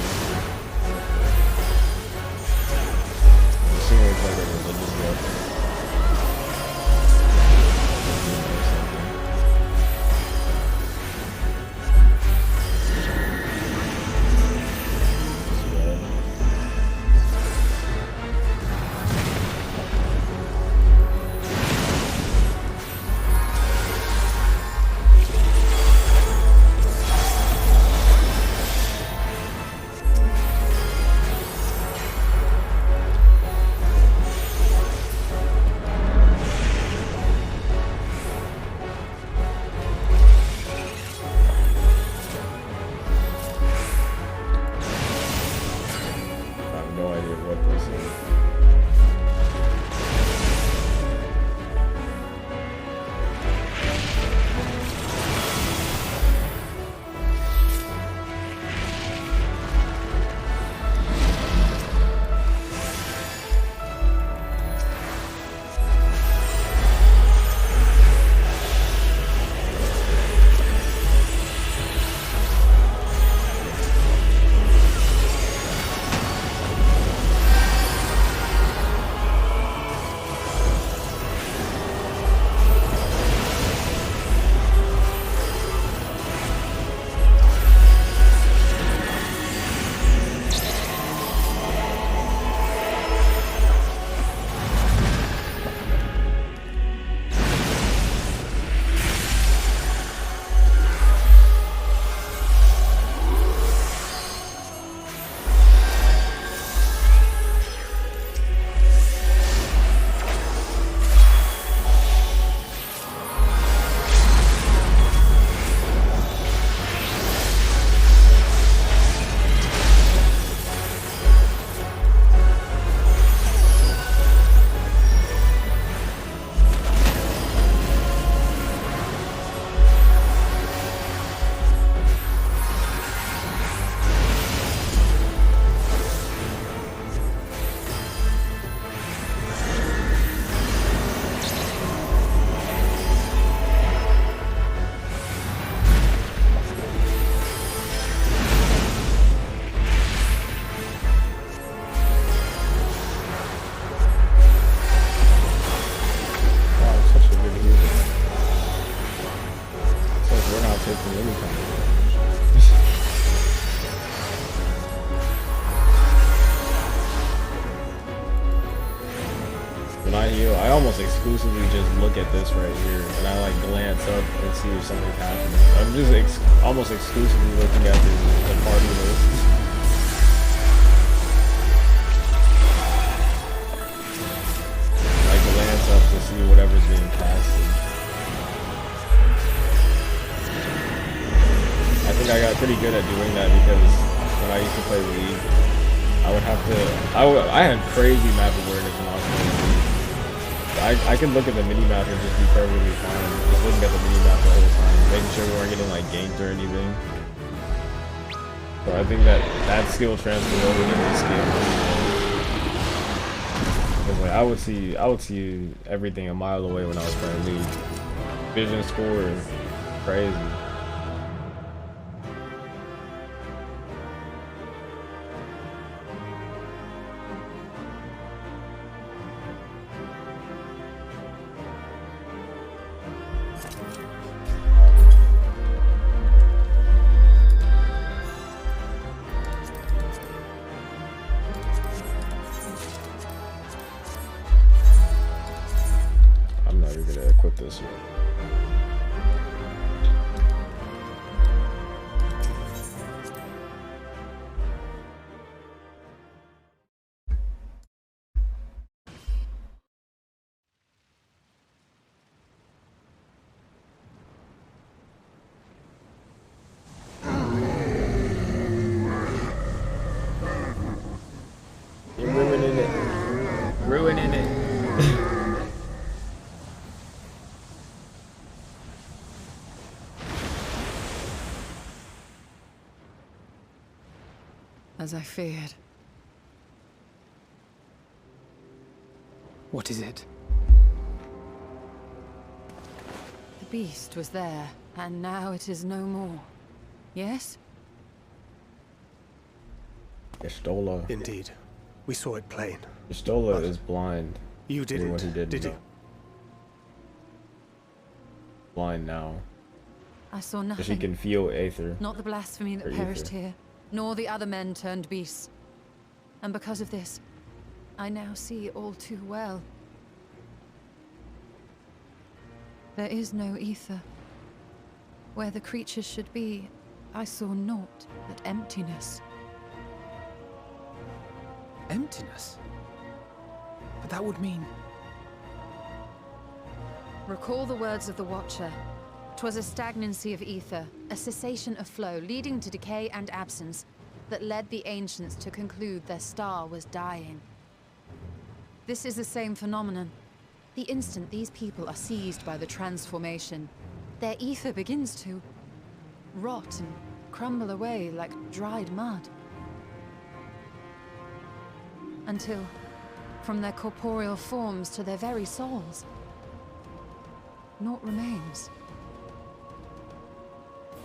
taking any kind of When I heal, I almost exclusively just look at this right here, and I like glance up and see if something's happening. I'm just almost exclusively looking at the party list. I glance up to see whatever's being casted. I think I got pretty good at doing that because when I used to play League, I would have to. I had crazy map awareness when I was playing League. I could look at the mini-map and just be perfectly fine. Just looking at the mini-map the whole time, making sure we weren't getting like ganked or anything. So I think that skill transferred over into this game. Because like I would see everything a mile away when I was playing League. Vision score is crazy. I'm not even gonna equip this one. You're ruining it. Ruining it. As I feared. What is it? The beast was there, and now it is no more. Yes? Istola. Indeed. We saw it plain. Istola is blind. You didn't, What he did you? Blind now. I saw nothing. She can feel Aether. Not the blasphemy that perished here, nor the other men turned beasts. And because of this, I now see all too well. There is no ether. Where the creatures should be, I saw naught but emptiness. Emptiness? But that would mean... Recall the words of the Watcher. 'Twas a stagnancy of ether, a cessation of flow, leading to decay and absence, that led the ancients to conclude their star was dying. This is the same phenomenon. The instant these people are seized by the transformation, their ether begins to rot and crumble away like dried mud. Until, from their corporeal forms to their very souls, naught remains.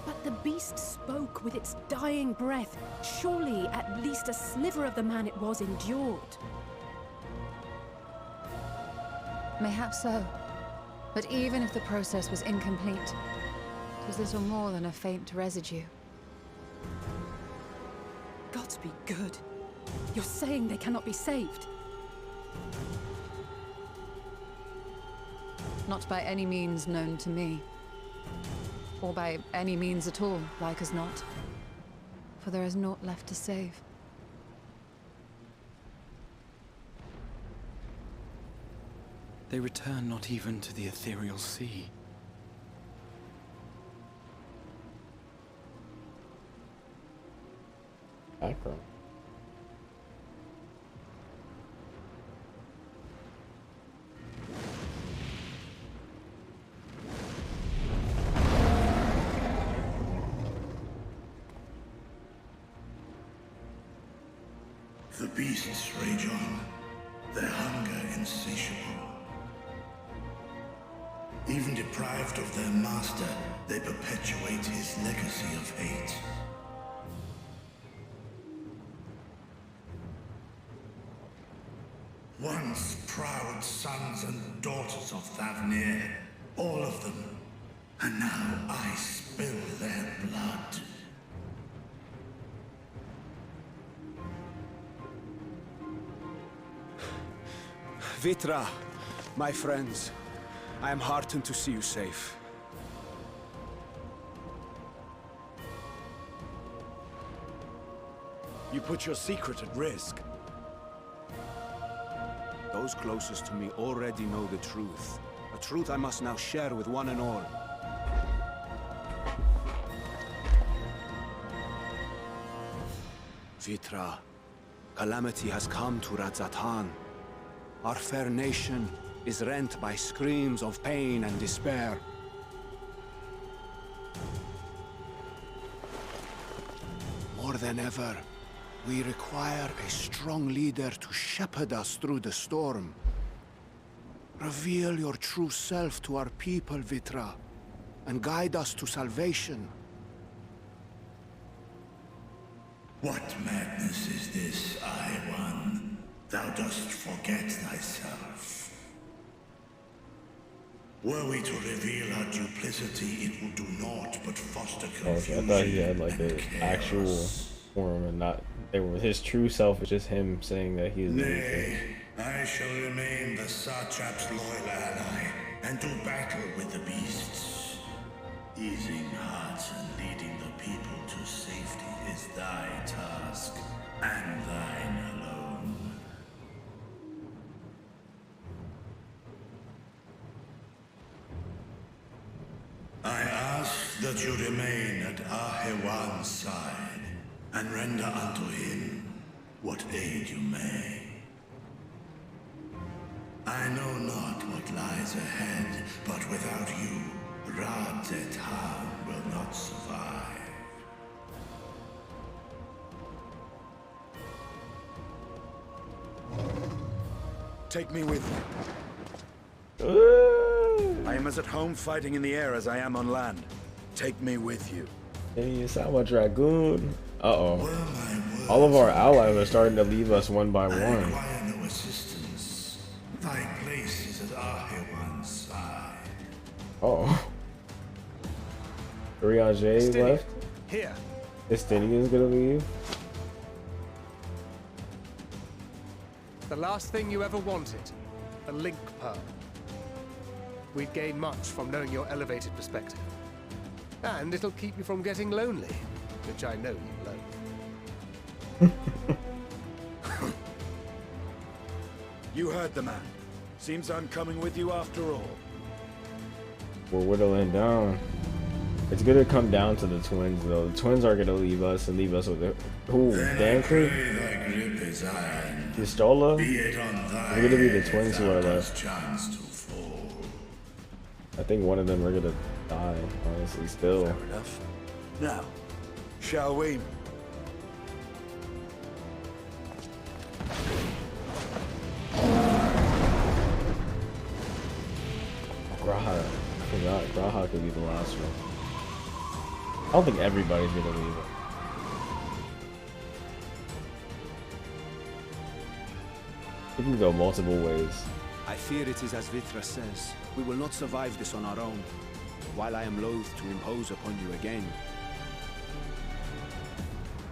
But the beast spoke with its dying breath. Surely at least a sliver of the man it was endured. Mayhap so. But even if the process was incomplete, it was little more than a faint residue. Gods be good. You're saying they cannot be saved? Not by any means known to me. Or by any means at all, like as not. For there is naught left to save. They return not even to the ethereal sea. Background. The beasts rage on, their hunger insatiable. Even deprived of their master, they perpetuate his legacy of hate. Once proud sons and daughters of Thavnir, all of them, And now I spill their blood. Vitra, my friends, I am heartened to see you safe. You put your secret at risk. Those closest to me already know the truth. A truth I must now share with one and all. Vitra, calamity has come to Radzatan. Our fair nation is rent by screams of pain and despair. More than ever, we require a strong leader to shepherd us through the storm. Reveal your true self to our people, Vitra, and guide us to salvation. What madness is this, I-One? Thou dost forget thyself. Were we to reveal our duplicity, it will do naught but foster confusion. I thought he had like and an chaos. actual form and not his true self is just him saying that he is Nay, I shall remain the Satrap's loyal ally and do battle with the beasts. Easing hearts and leading the people to safety is thy task, and thine alone. I ask that you remain at Ahewan's side, and render unto him what aid you may. I know not what lies ahead, but without you, Radzatan will not survive. Take me with you. I am as at home fighting in the air as I am on land. Take me with you. Hey, you sound like Dragoon. Uh-oh. All of our allies are starting to leave us one by I one. require no assistance. Thy place is at Ahewan's side. Oh. Urianger left? Here. Estinian's gonna leave? The last thing you ever wanted. A link pearl. We'd gain much from knowing your elevated perspective. And it'll keep you from getting lonely, which I know you love. You heard the man. Seems I'm coming with you after all. We're whittling down. It's gonna come down to the twins, though. The twins are gonna leave us and leave us with it. Ooh, Dancer? Thy grip is iron. Pistola? Be it on thy It's gonna be the head twins who are thou left. dost chance to fall. I think one of them are gonna die, honestly, still. Fair enough. Now, shall we? Graha. I forgot. Graha could be the last one. I don't think everybody's gonna leave it. It can go multiple ways. I fear it is as Vitra says. We will not survive this on our own. While I am loath to impose upon you again.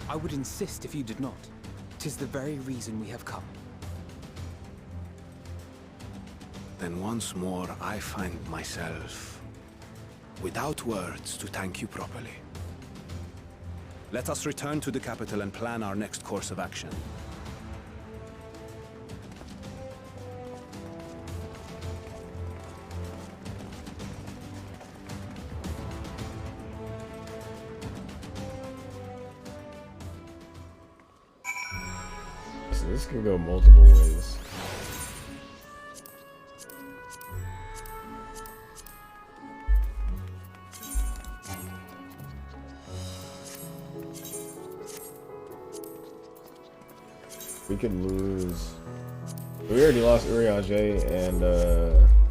I would insist if you did not. 'Tis the very reason we have come. Then once more I find myself without words to thank you properly. Let us return to the capital and plan our next course of action. So this can go multiple ways. We could lose. We already lost Urianger and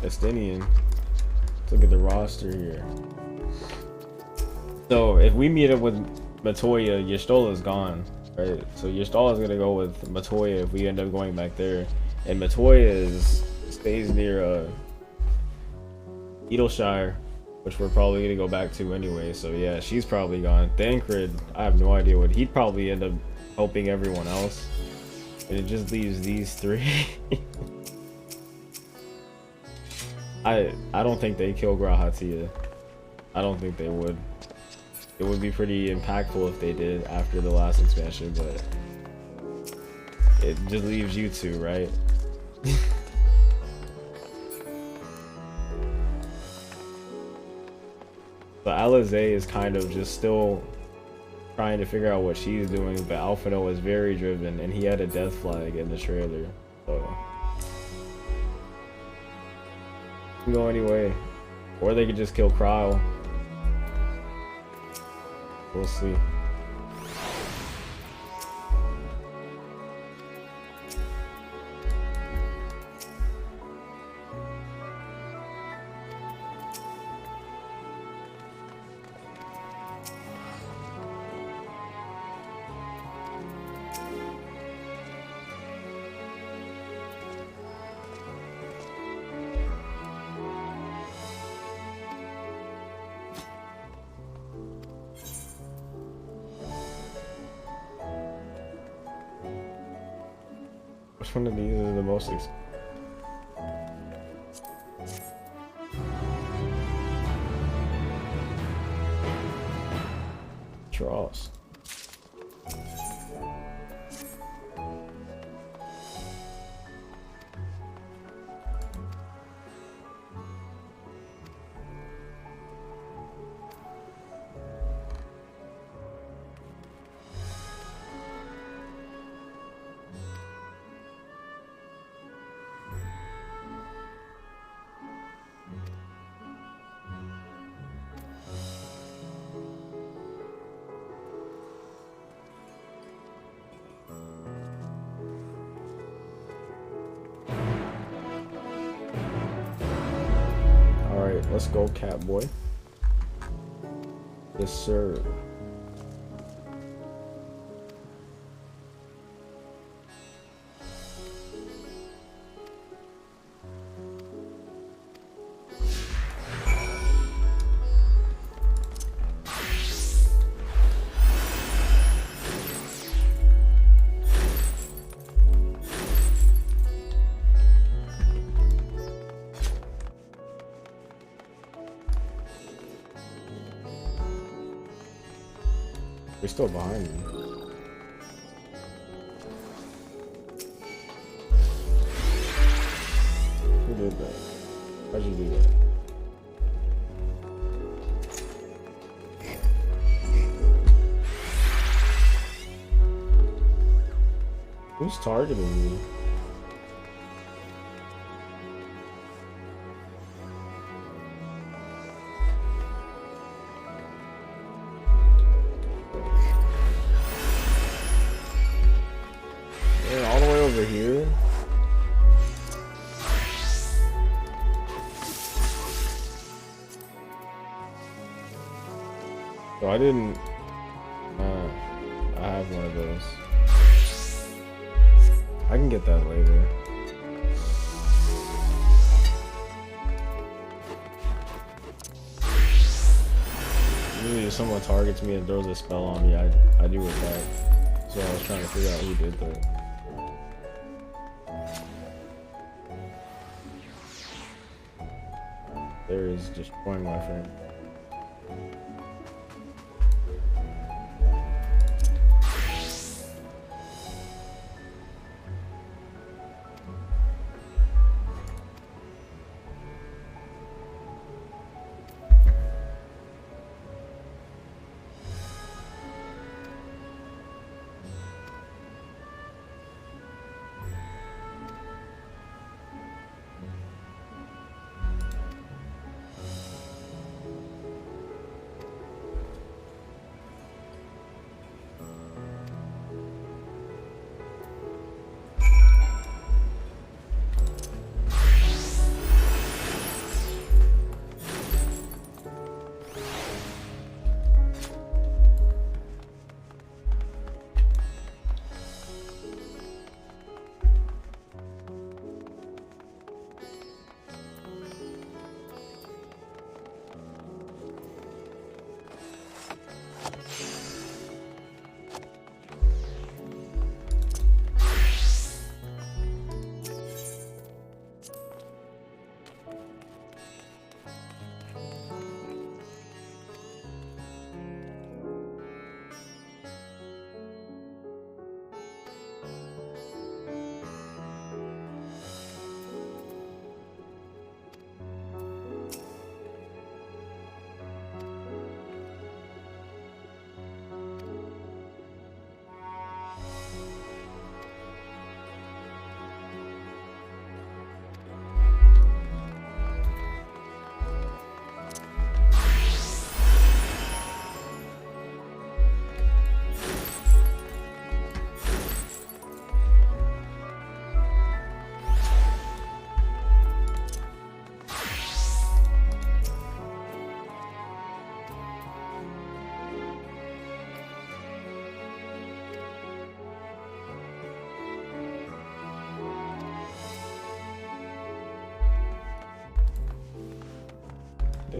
Estinian. Let's look at the roster here. So if we meet up with Matoya, Y'shtola's gone, right? So Y'shtola's gonna go with Matoya if we end up going back there, and Matoya stays near Edelshire, which we're probably gonna go back to anyway. So yeah, she's probably gone. Thancred, I have no idea what he'd probably end up helping everyone else, and it just leaves these three. I don't think they kill Grahatia. I don't think they would. It would be pretty impactful if they did after the last expansion, but it just leaves you two, right? But Alize is kind of just still trying to figure out what she's doing, but Alphino is very driven, and he had a death flag in the trailer, so can go anyway. Or they could just kill Kryle. We'll see. Which one of these is the most draws? Let's go, Catboy. Yes, sir. They're still behind me. Who did that? Why'd you do that? Who's targeting me? Over here. So I didn't. I have one of those. I can get that later. Usually, if someone targets me and throws a spell on me, I do attack. So I was trying to figure out who did that. There is destroying my friend.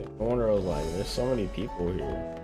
No wonder I was like, there's so many people here.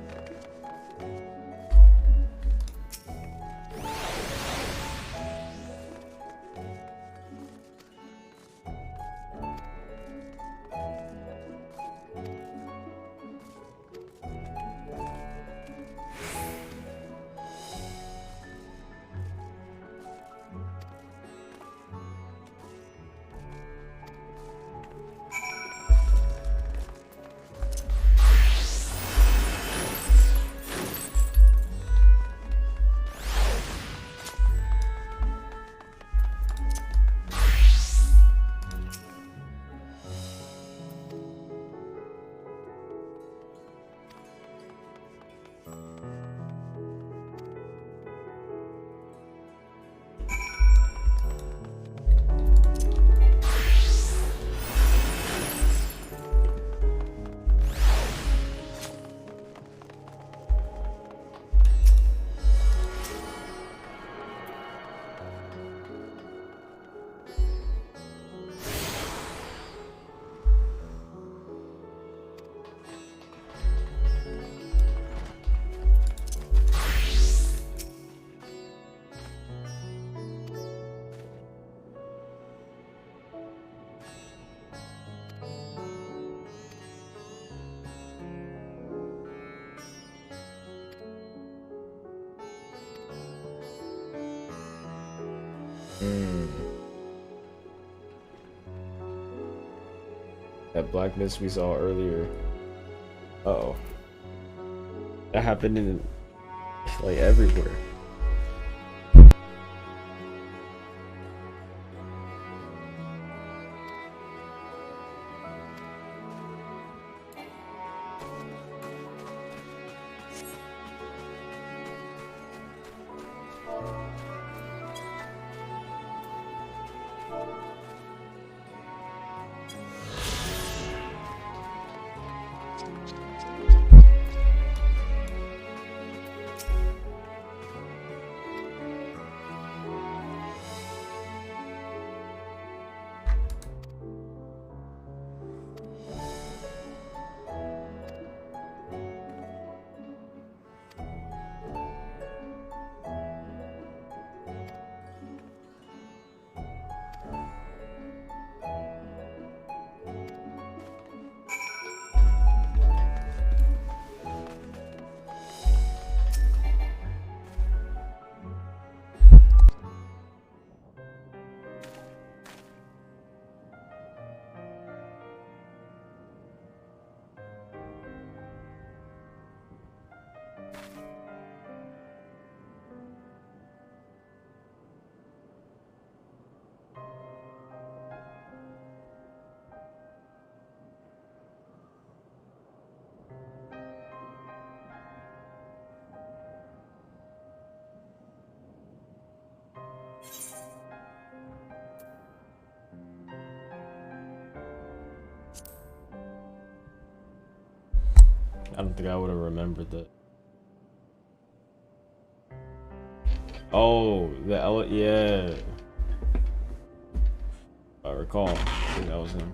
That black mist we saw earlier. Uh-oh. That happened in, like, everywhere. I don't think I would have remembered that. Oh, yeah. I recall. I think that was him.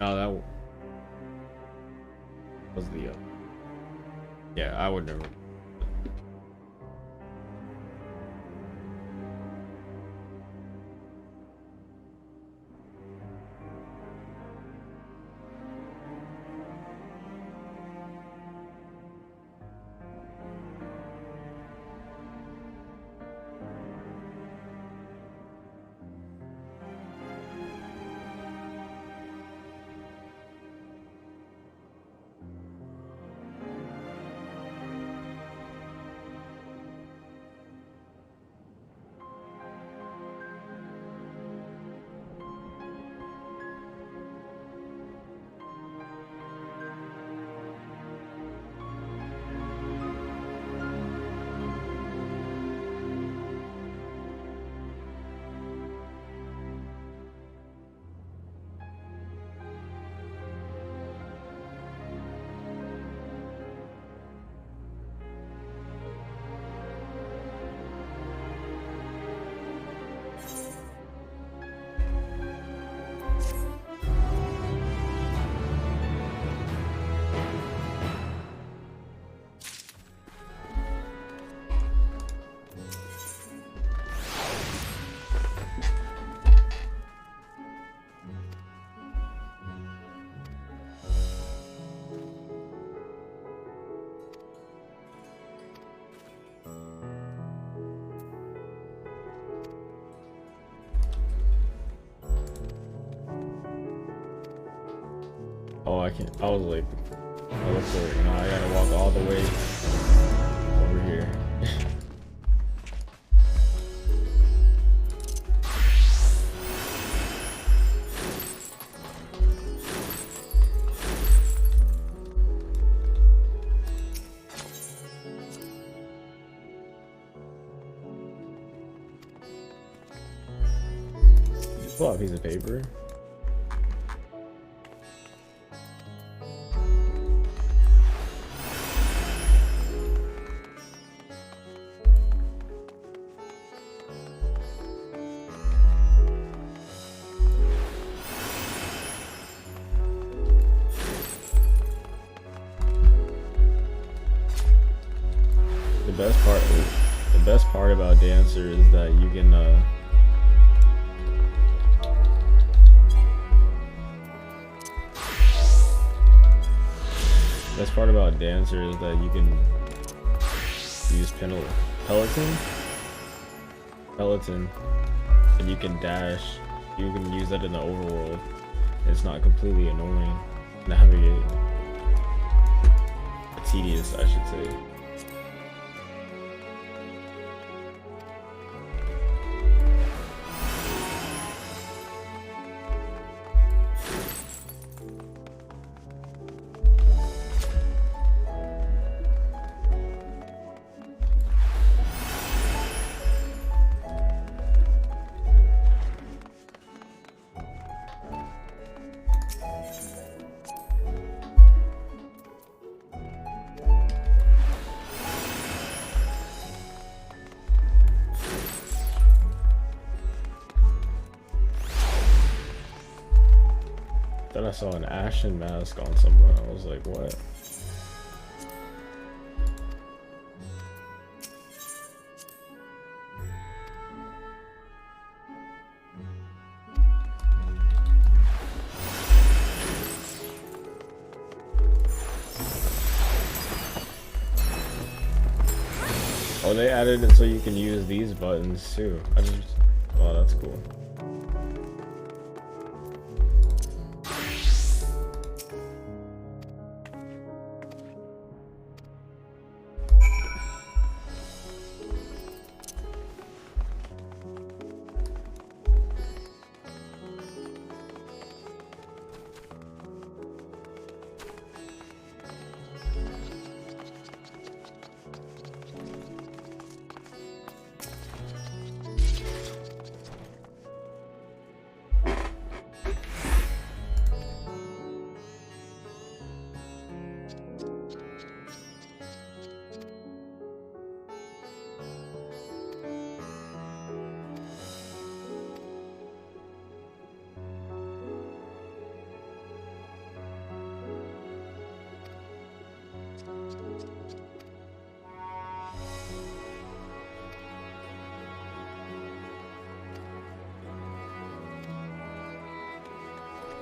No, that was the yeah, I would never. Oh, I can't. I was like, I look for it. Now I gotta walk all the way over here. Pull out a piece of paper. The best part about Dancer is that you can best part about Dancer is that you can use Peloton, and you can dash. You can use that in the overworld. It's not completely annoying. Navigate. Tedious, I should say. Then I saw an ashen mask on someone. I was like, what? Oh, they added it so you can use these buttons too. Oh, that's cool.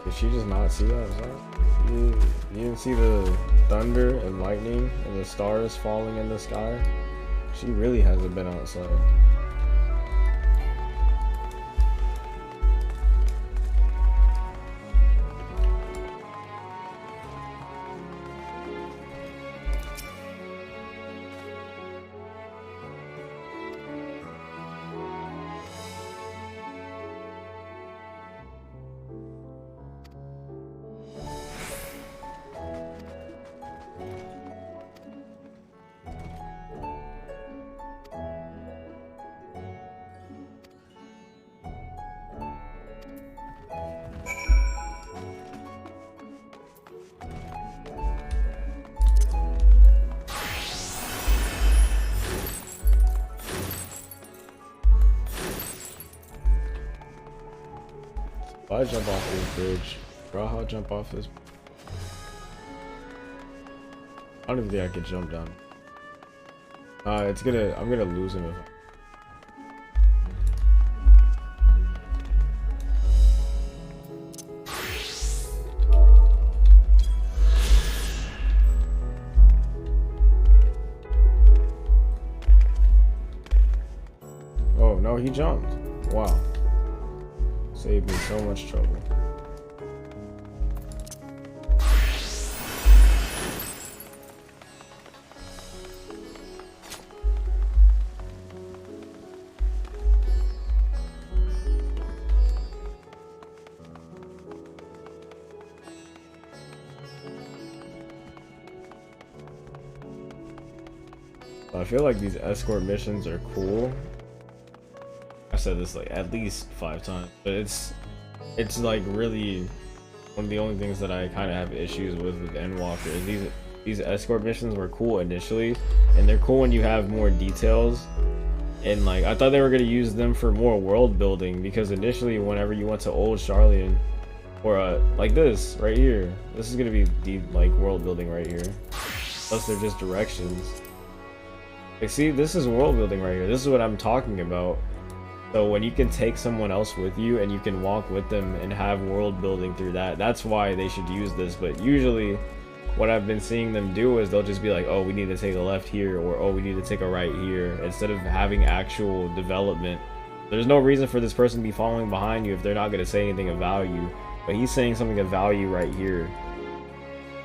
Did she just not see that? You didn't see the thunder and lightning and the stars falling in the sky? She really hasn't been outside. If I jump off this bridge, bro, I'll jump off this. I don't even think I can jump down. I'm gonna lose him if Oh no, he jumped. Wow. Saved me so much trouble. I feel like these escort missions are cool. I said this like at least 5 times, but it's like really one of the only things that I kind of have issues with Endwalker is these escort missions were cool initially, and they're cool when you have more details. And like I thought they were gonna use them for more world building, because initially whenever you went to Old Charlian, or like this right here, this is gonna be deep like world building right here. Plus they're just directions. Like see, this is world building right here. This is what I'm talking about. So when you can take someone else with you and you can walk with them and have world building through that, that's why they should use this. But usually what I've been seeing them do is they'll just be like, oh, we need to take a left here, or oh, we need to take a right here, instead of having actual development. There's no reason for this person to be following behind you if they're not going to say anything of value. But he's saying something of value right here.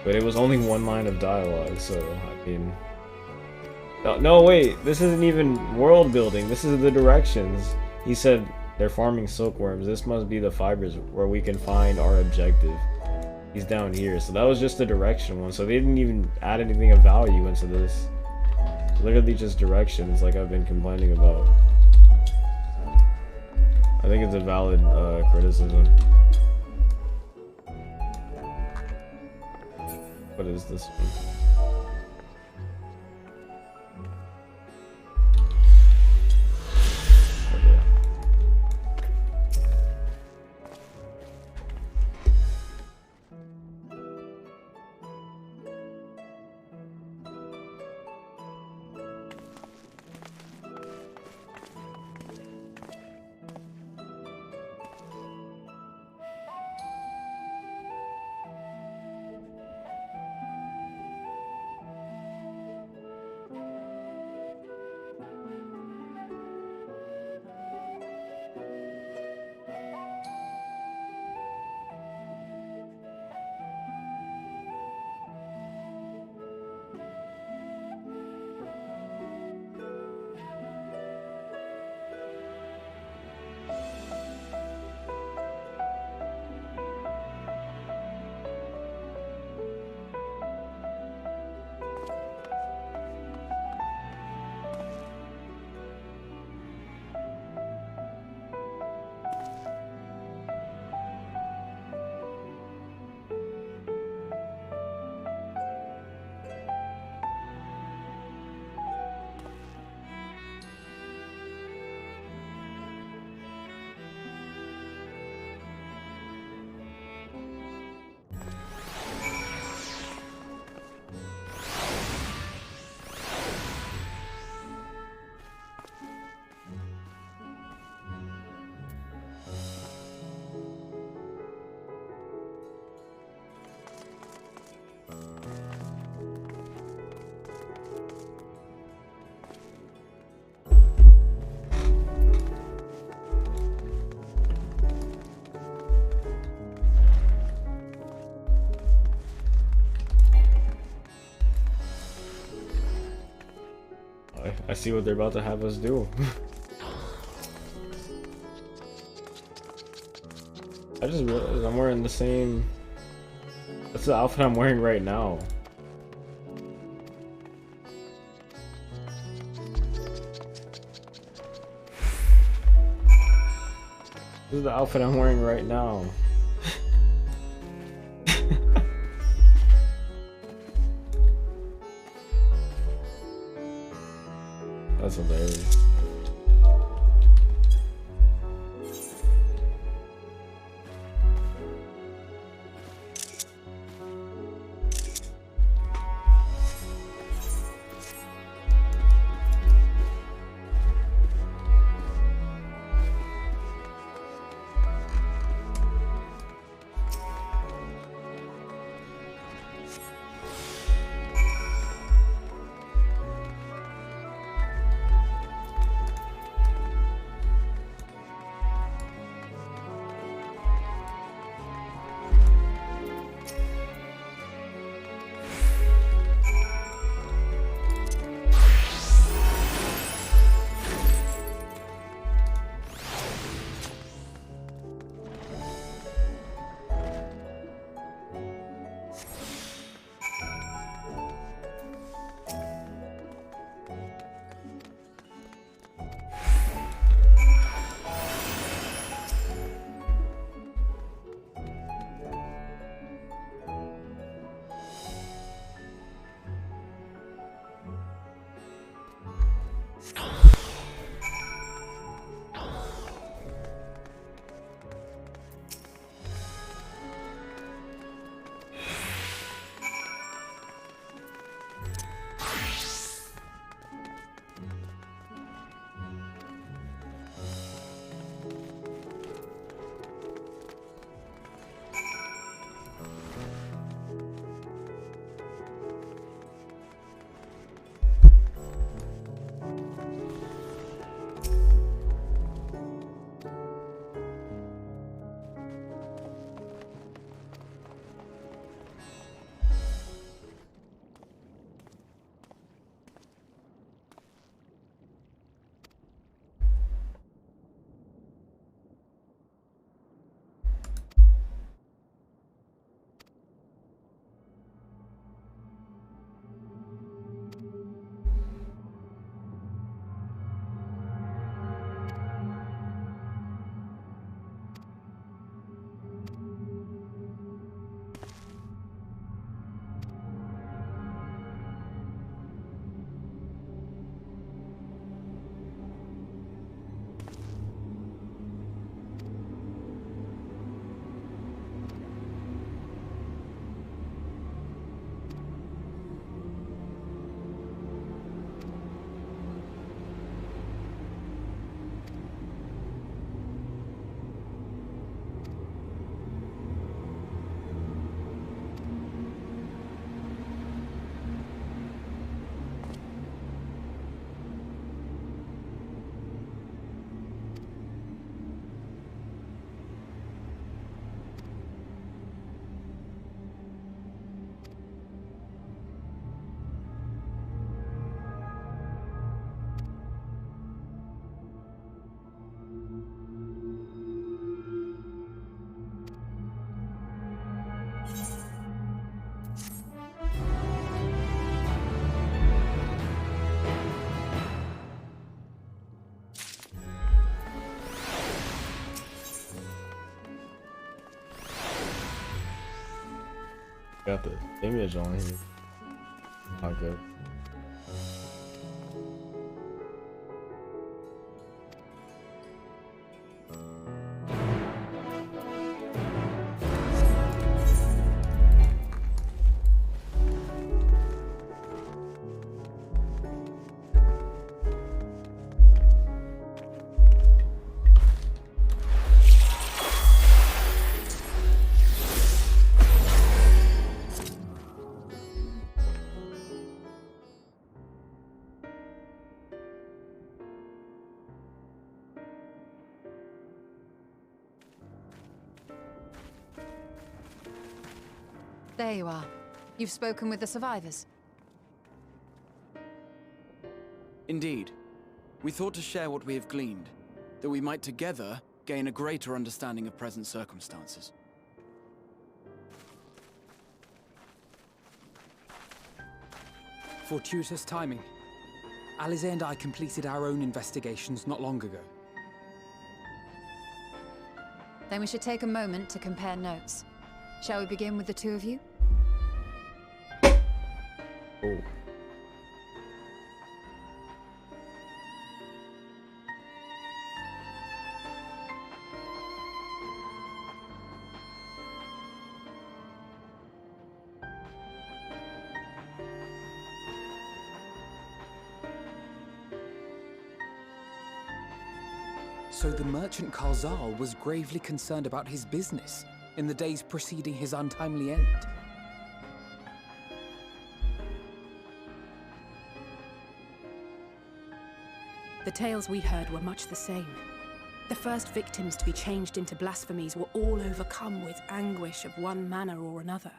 But it was only 1 line of dialogue, so I mean... No, wait, this isn't even world building, this is the directions. He said they're farming silkworms. This must be the fibers where we can find our objective. He's down here, so that was just the direction one. So they didn't even add anything of value into this. Literally just directions, like I've been complaining about. I think it's a valid criticism. What is this one? I see what they're about to have us do. I just realized I'm wearing the same... That's the outfit I'm wearing right now. This is the outfit I'm wearing right now. That's hilarious. Got the image on here. Not good. There you are. You've spoken with the survivors. Indeed. We thought to share what we have gleaned, that we might together gain a greater understanding of present circumstances. Fortuitous timing. Alize and I completed our own investigations not long ago. Then we should take a moment to compare notes. Shall we begin with the two of you? Oh. So the merchant Karzal was gravely concerned about his business in the days preceding his untimely end. The tales we heard were much the same. The first victims to be changed into blasphemies were all overcome with anguish of one manner or another.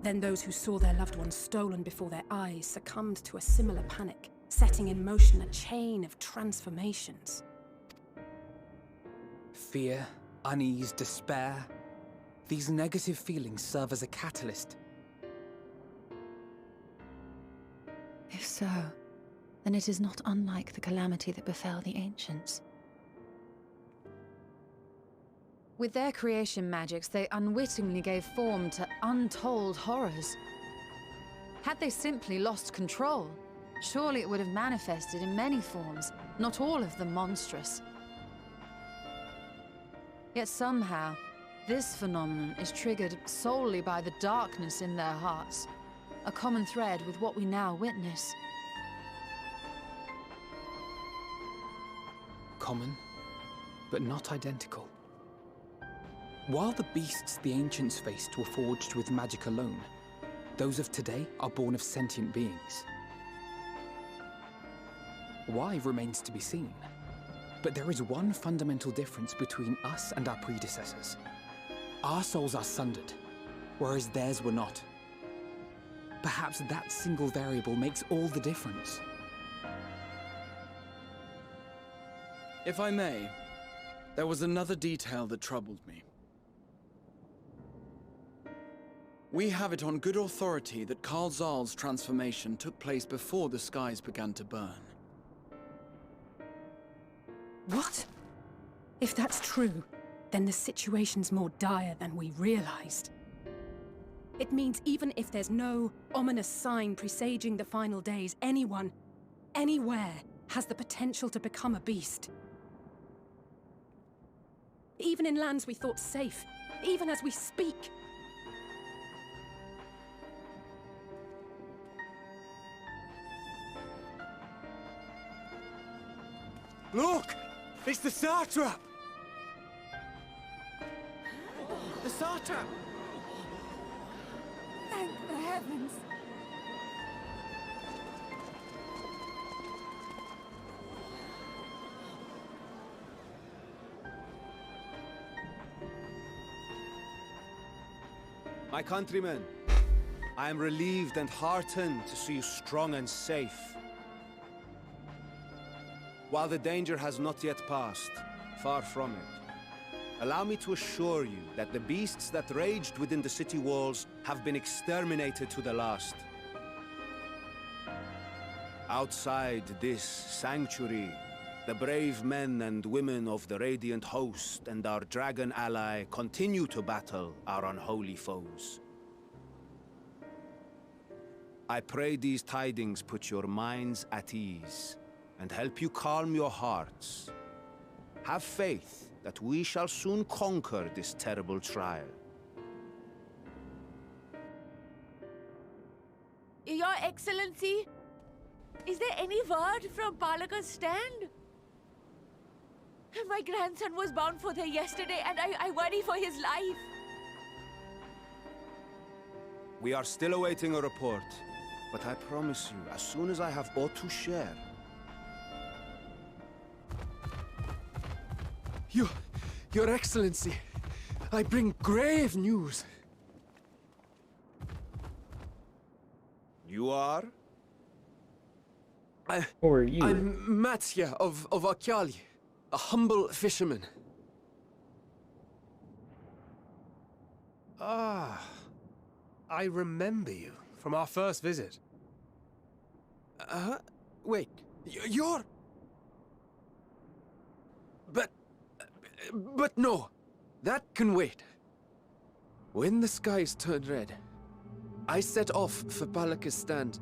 Then those who saw their loved ones stolen before their eyes succumbed to a similar panic, setting in motion a chain of transformations. Fear, unease, despair. These negative feelings serve as a catalyst. If so, then it is not unlike the calamity that befell the ancients. With their creation magics, they unwittingly gave form to untold horrors. Had they simply lost control, surely it would have manifested in many forms, not all of them monstrous. Yet somehow, this phenomenon is triggered solely by the darkness in their hearts, a common thread with what we now witness. Common, but not identical. While the beasts the ancients faced were forged with magic alone, those of today are born of sentient beings. Why remains to be seen, but there is one fundamental difference between us and our predecessors. Our souls are sundered, whereas theirs were not. Perhaps that single variable makes all the difference. If I may, there was another detail that troubled me. We have it on good authority that Karzal's transformation took place before the skies began to burn. What? If that's true, then the situation's more dire than we realized. It means even if there's no ominous sign presaging the final days, anyone, anywhere, has the potential to become a beast. Even in lands we thought safe, even as we speak. Look! It's the Satrap! The Satrap! Thank the heavens. My countrymen, I am relieved and heartened to see you strong and safe. While the danger has not yet passed, far from it, allow me to assure you that the beasts that raged within the city walls have been exterminated to the last. Outside this sanctuary, The brave men and women of the Radiant Host and our dragon ally continue to battle our unholy foes. I pray these tidings put your minds at ease and help you calm your hearts. Have faith that we shall soon conquer this terrible trial. Your Excellency, is there any word from Palaka's stand? My grandson was bound for there yesterday, and I worry for his life. We are still awaiting a report, but I promise you, as soon as I have aught to share... Your Excellency, I bring grave news. You are? Who are you? I'm Matsya of Akyali, a humble fisherman. Ah, I remember you from our first visit. Wait, you're... But no, that can wait. When the skies turned red, I set off for Palaka's stand,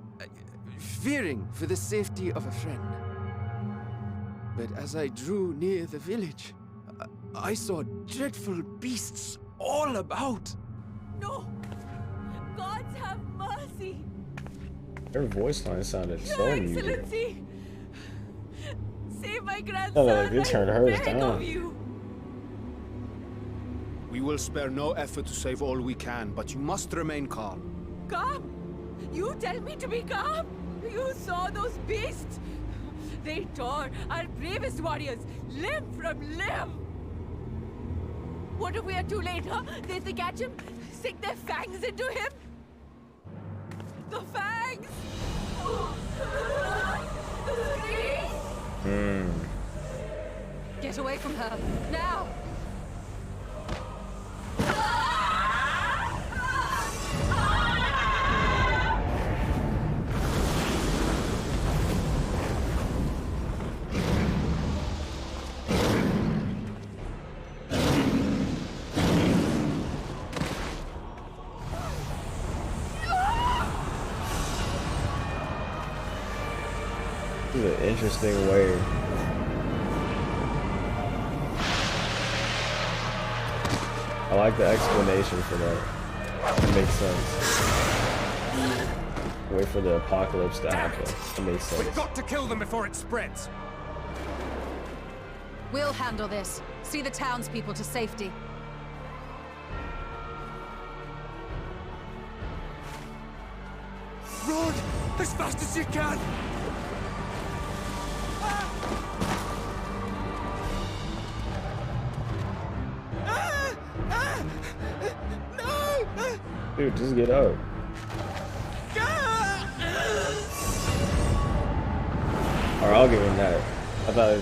fearing for the safety of a friend. But as I drew near the village, I saw dreadful beasts all about. No! Gods have mercy! Her voice line sounded Your so muted. Excellency! Save my grandson! Sounded like they turned hers I beg down. of you. We will spare no effort to save all we can, but you must remain calm. Calm? You tell me to be calm? You saw those beasts? They tore our bravest warriors limb from limb. What if we are too late, huh? They catch him, sink their fangs into him? The fangs! The screams! Get away from her, now! This is an interesting way. I like the explanation for that. It makes sense. Wait for the apocalypse to happen. It makes sense. We've got to kill them before it spreads. We'll handle this. See the townspeople to safety. Run! As fast as you can! No! Dude, just get up. Or I'll give him that. I thought.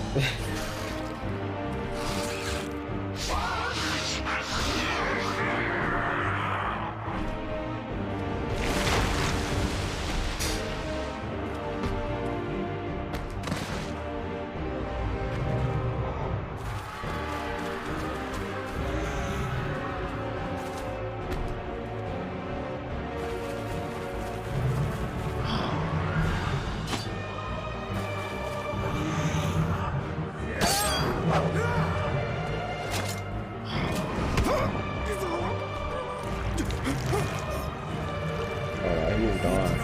He's gone.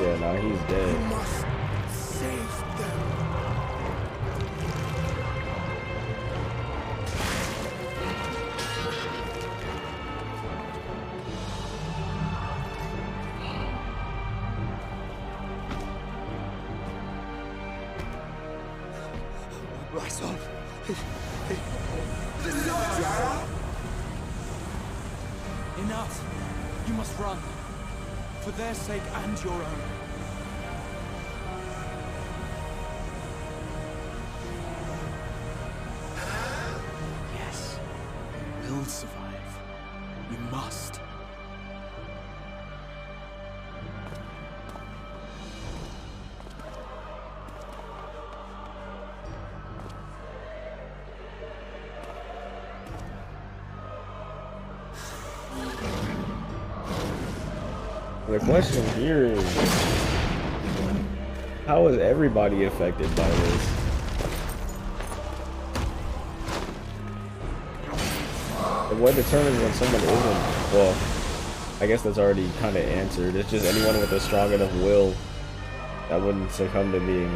Yeah, now he's dead. You must save them. Rise on. Enough! You must run. For their sake and your own. Yes. We'll survive. You must. The question here is, how is everybody affected by this? And what determines when someone isn't? Well, I guess that's already kind of answered. It's just anyone with a strong enough will that wouldn't succumb to being,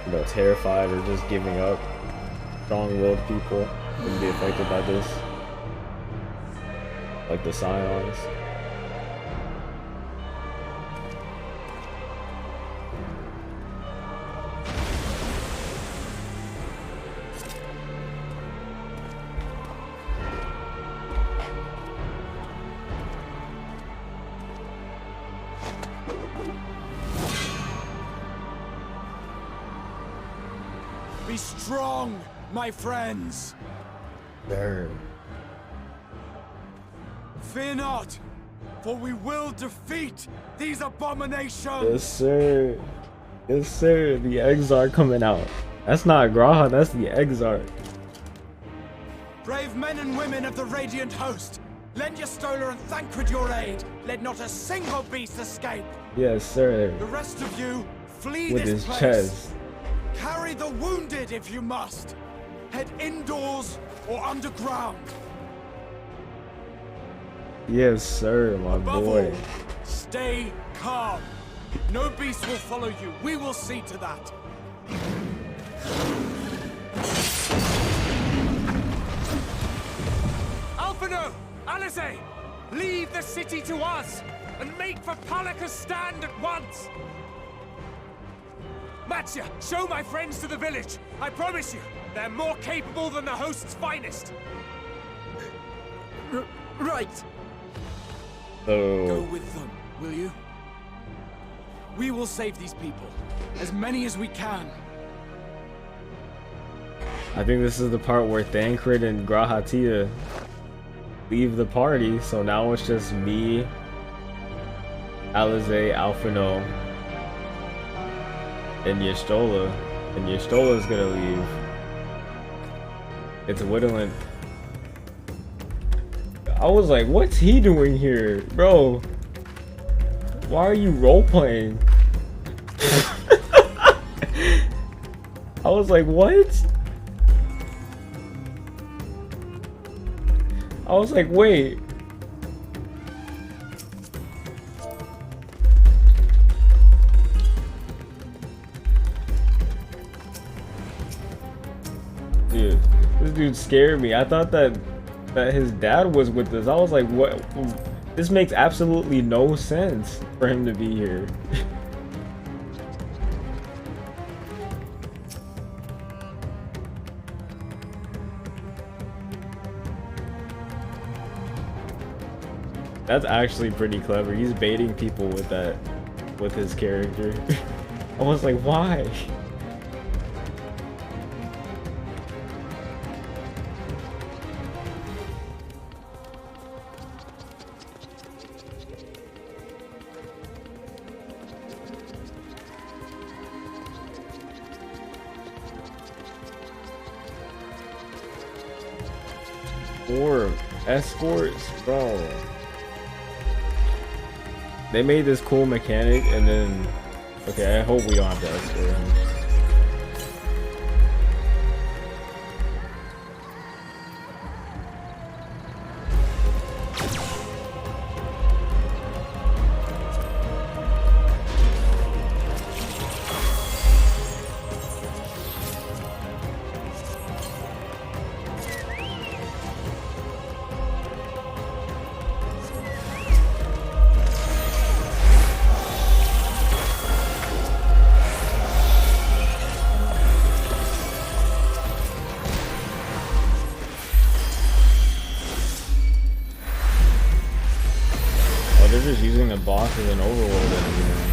you know, terrified or just giving up. Strong-willed people wouldn't be affected by this. Like the Scions. Be strong, my friends. There. Fear not, for we will defeat these abominations. Yes, sir. Yes, sir. The eggs are coming out. That's not Graha, that's the Exarch. Brave men and women of the Radiant Host, lend your Stola and Thancred your aid. Let not a single beast escape. Yes, sir. The rest of you, flee With this his place. chest. Carry the wounded if you must. Head indoors or underground. Yes, sir, my Above boy. all, stay calm. No beast will follow you. We will see to that. Alphino! Alizé! Leave the city to us, and make for Palaka's stand at once! Matsya, show my friends to the village. I promise you, they're more capable than the host's finest. Right. So Go with them, will you? We will save these people. As many as we can. I think this is the part where Thancred and Grahatia leave the party, so now it's just me, Alizé, Alphino, and Y'shtola. And Y'shtola's gonna leave. It's Whittling. I was like, what's he doing here? Bro, why are you role-playing? I was like, what? I was like, wait. Dude, this dude scared me. I thought that his dad was with us. I was like, what? This makes absolutely no sense for him to be here. That's actually pretty clever. He's baiting people with that, with his character. I was like, why? Or escorts, bro. They made this cool mechanic, and then okay, I hope we don't have to escort him. They're just using the boss as an overload enemy now.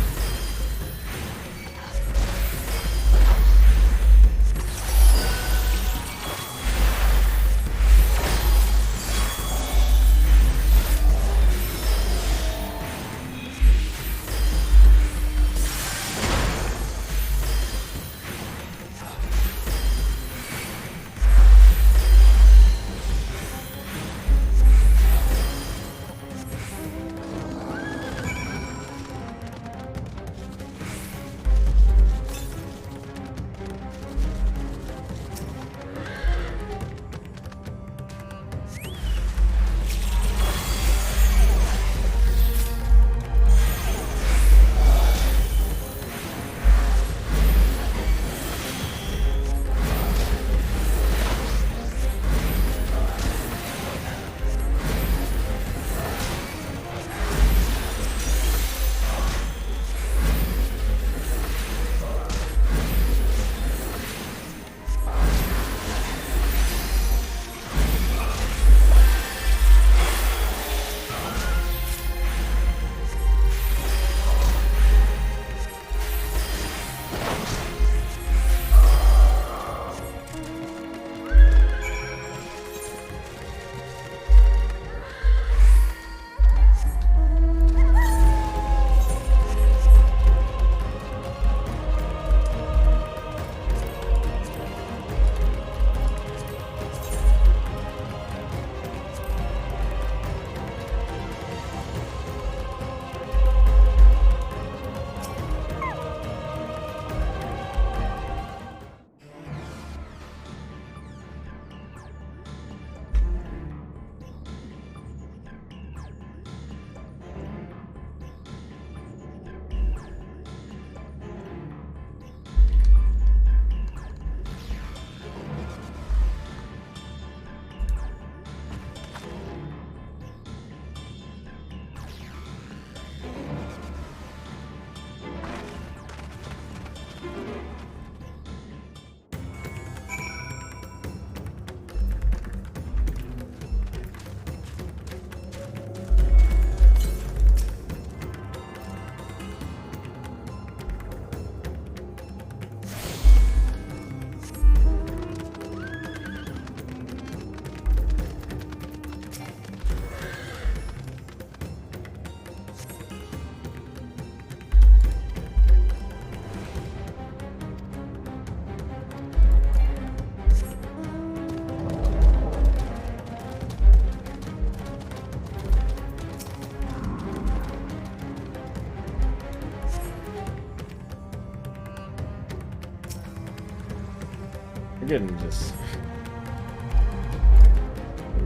They're getting just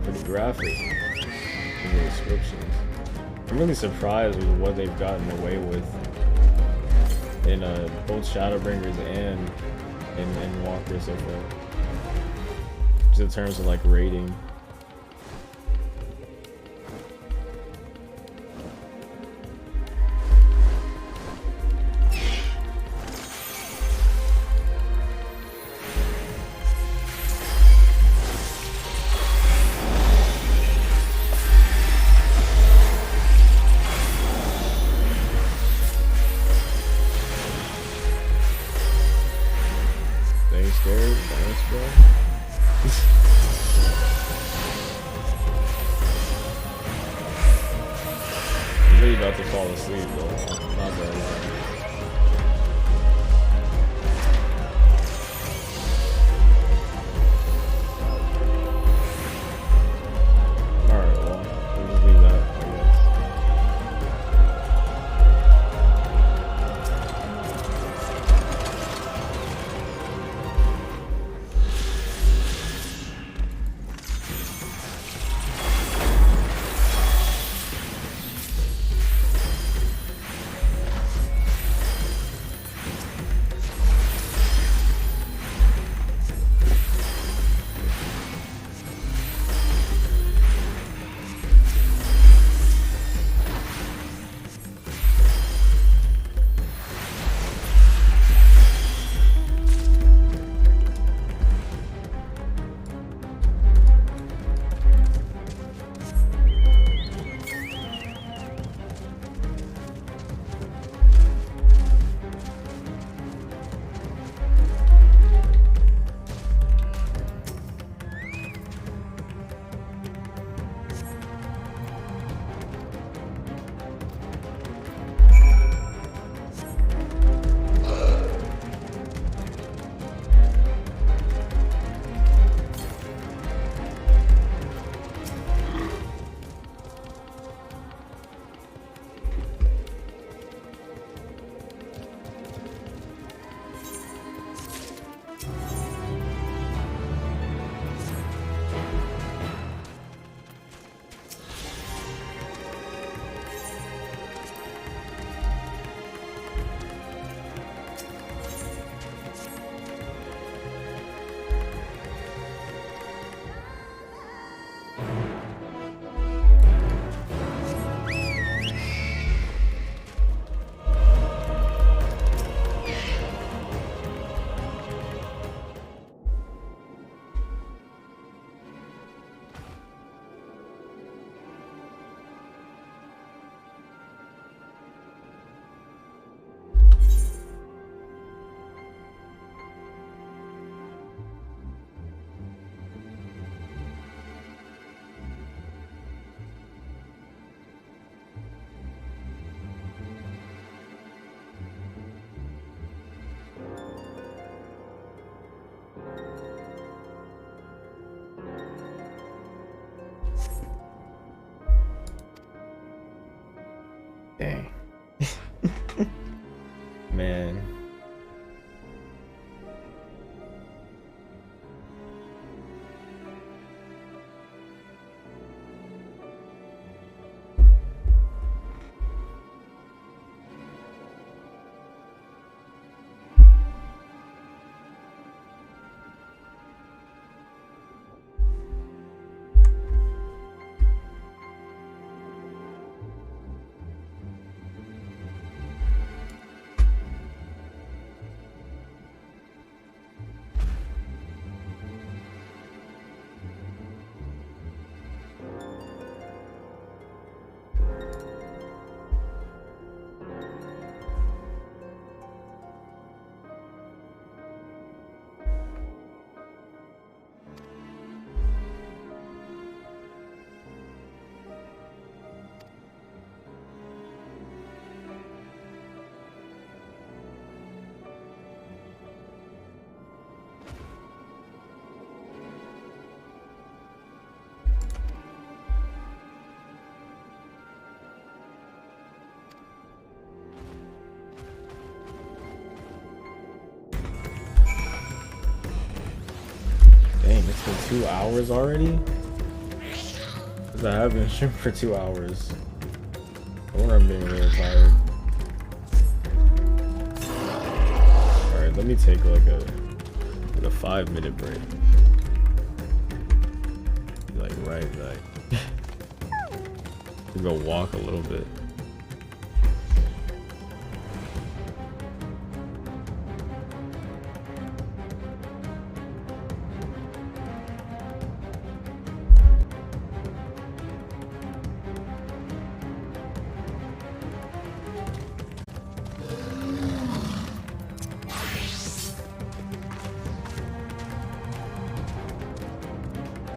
pretty graphic in the descriptions. I'm really surprised with what they've gotten away with in both Shadowbringers and in Endwalker so far. Just in terms of like rating. About to fall asleep though, not gonna lie. Alright, well, we'll just leave that, I guess. Dang. Man. Dang, it's been 2 hours already? Because I have been streaming for 2 hours. Or I'm being really tired. Alright, let me take like a 5-minute break. Like right back. To go walk a little bit.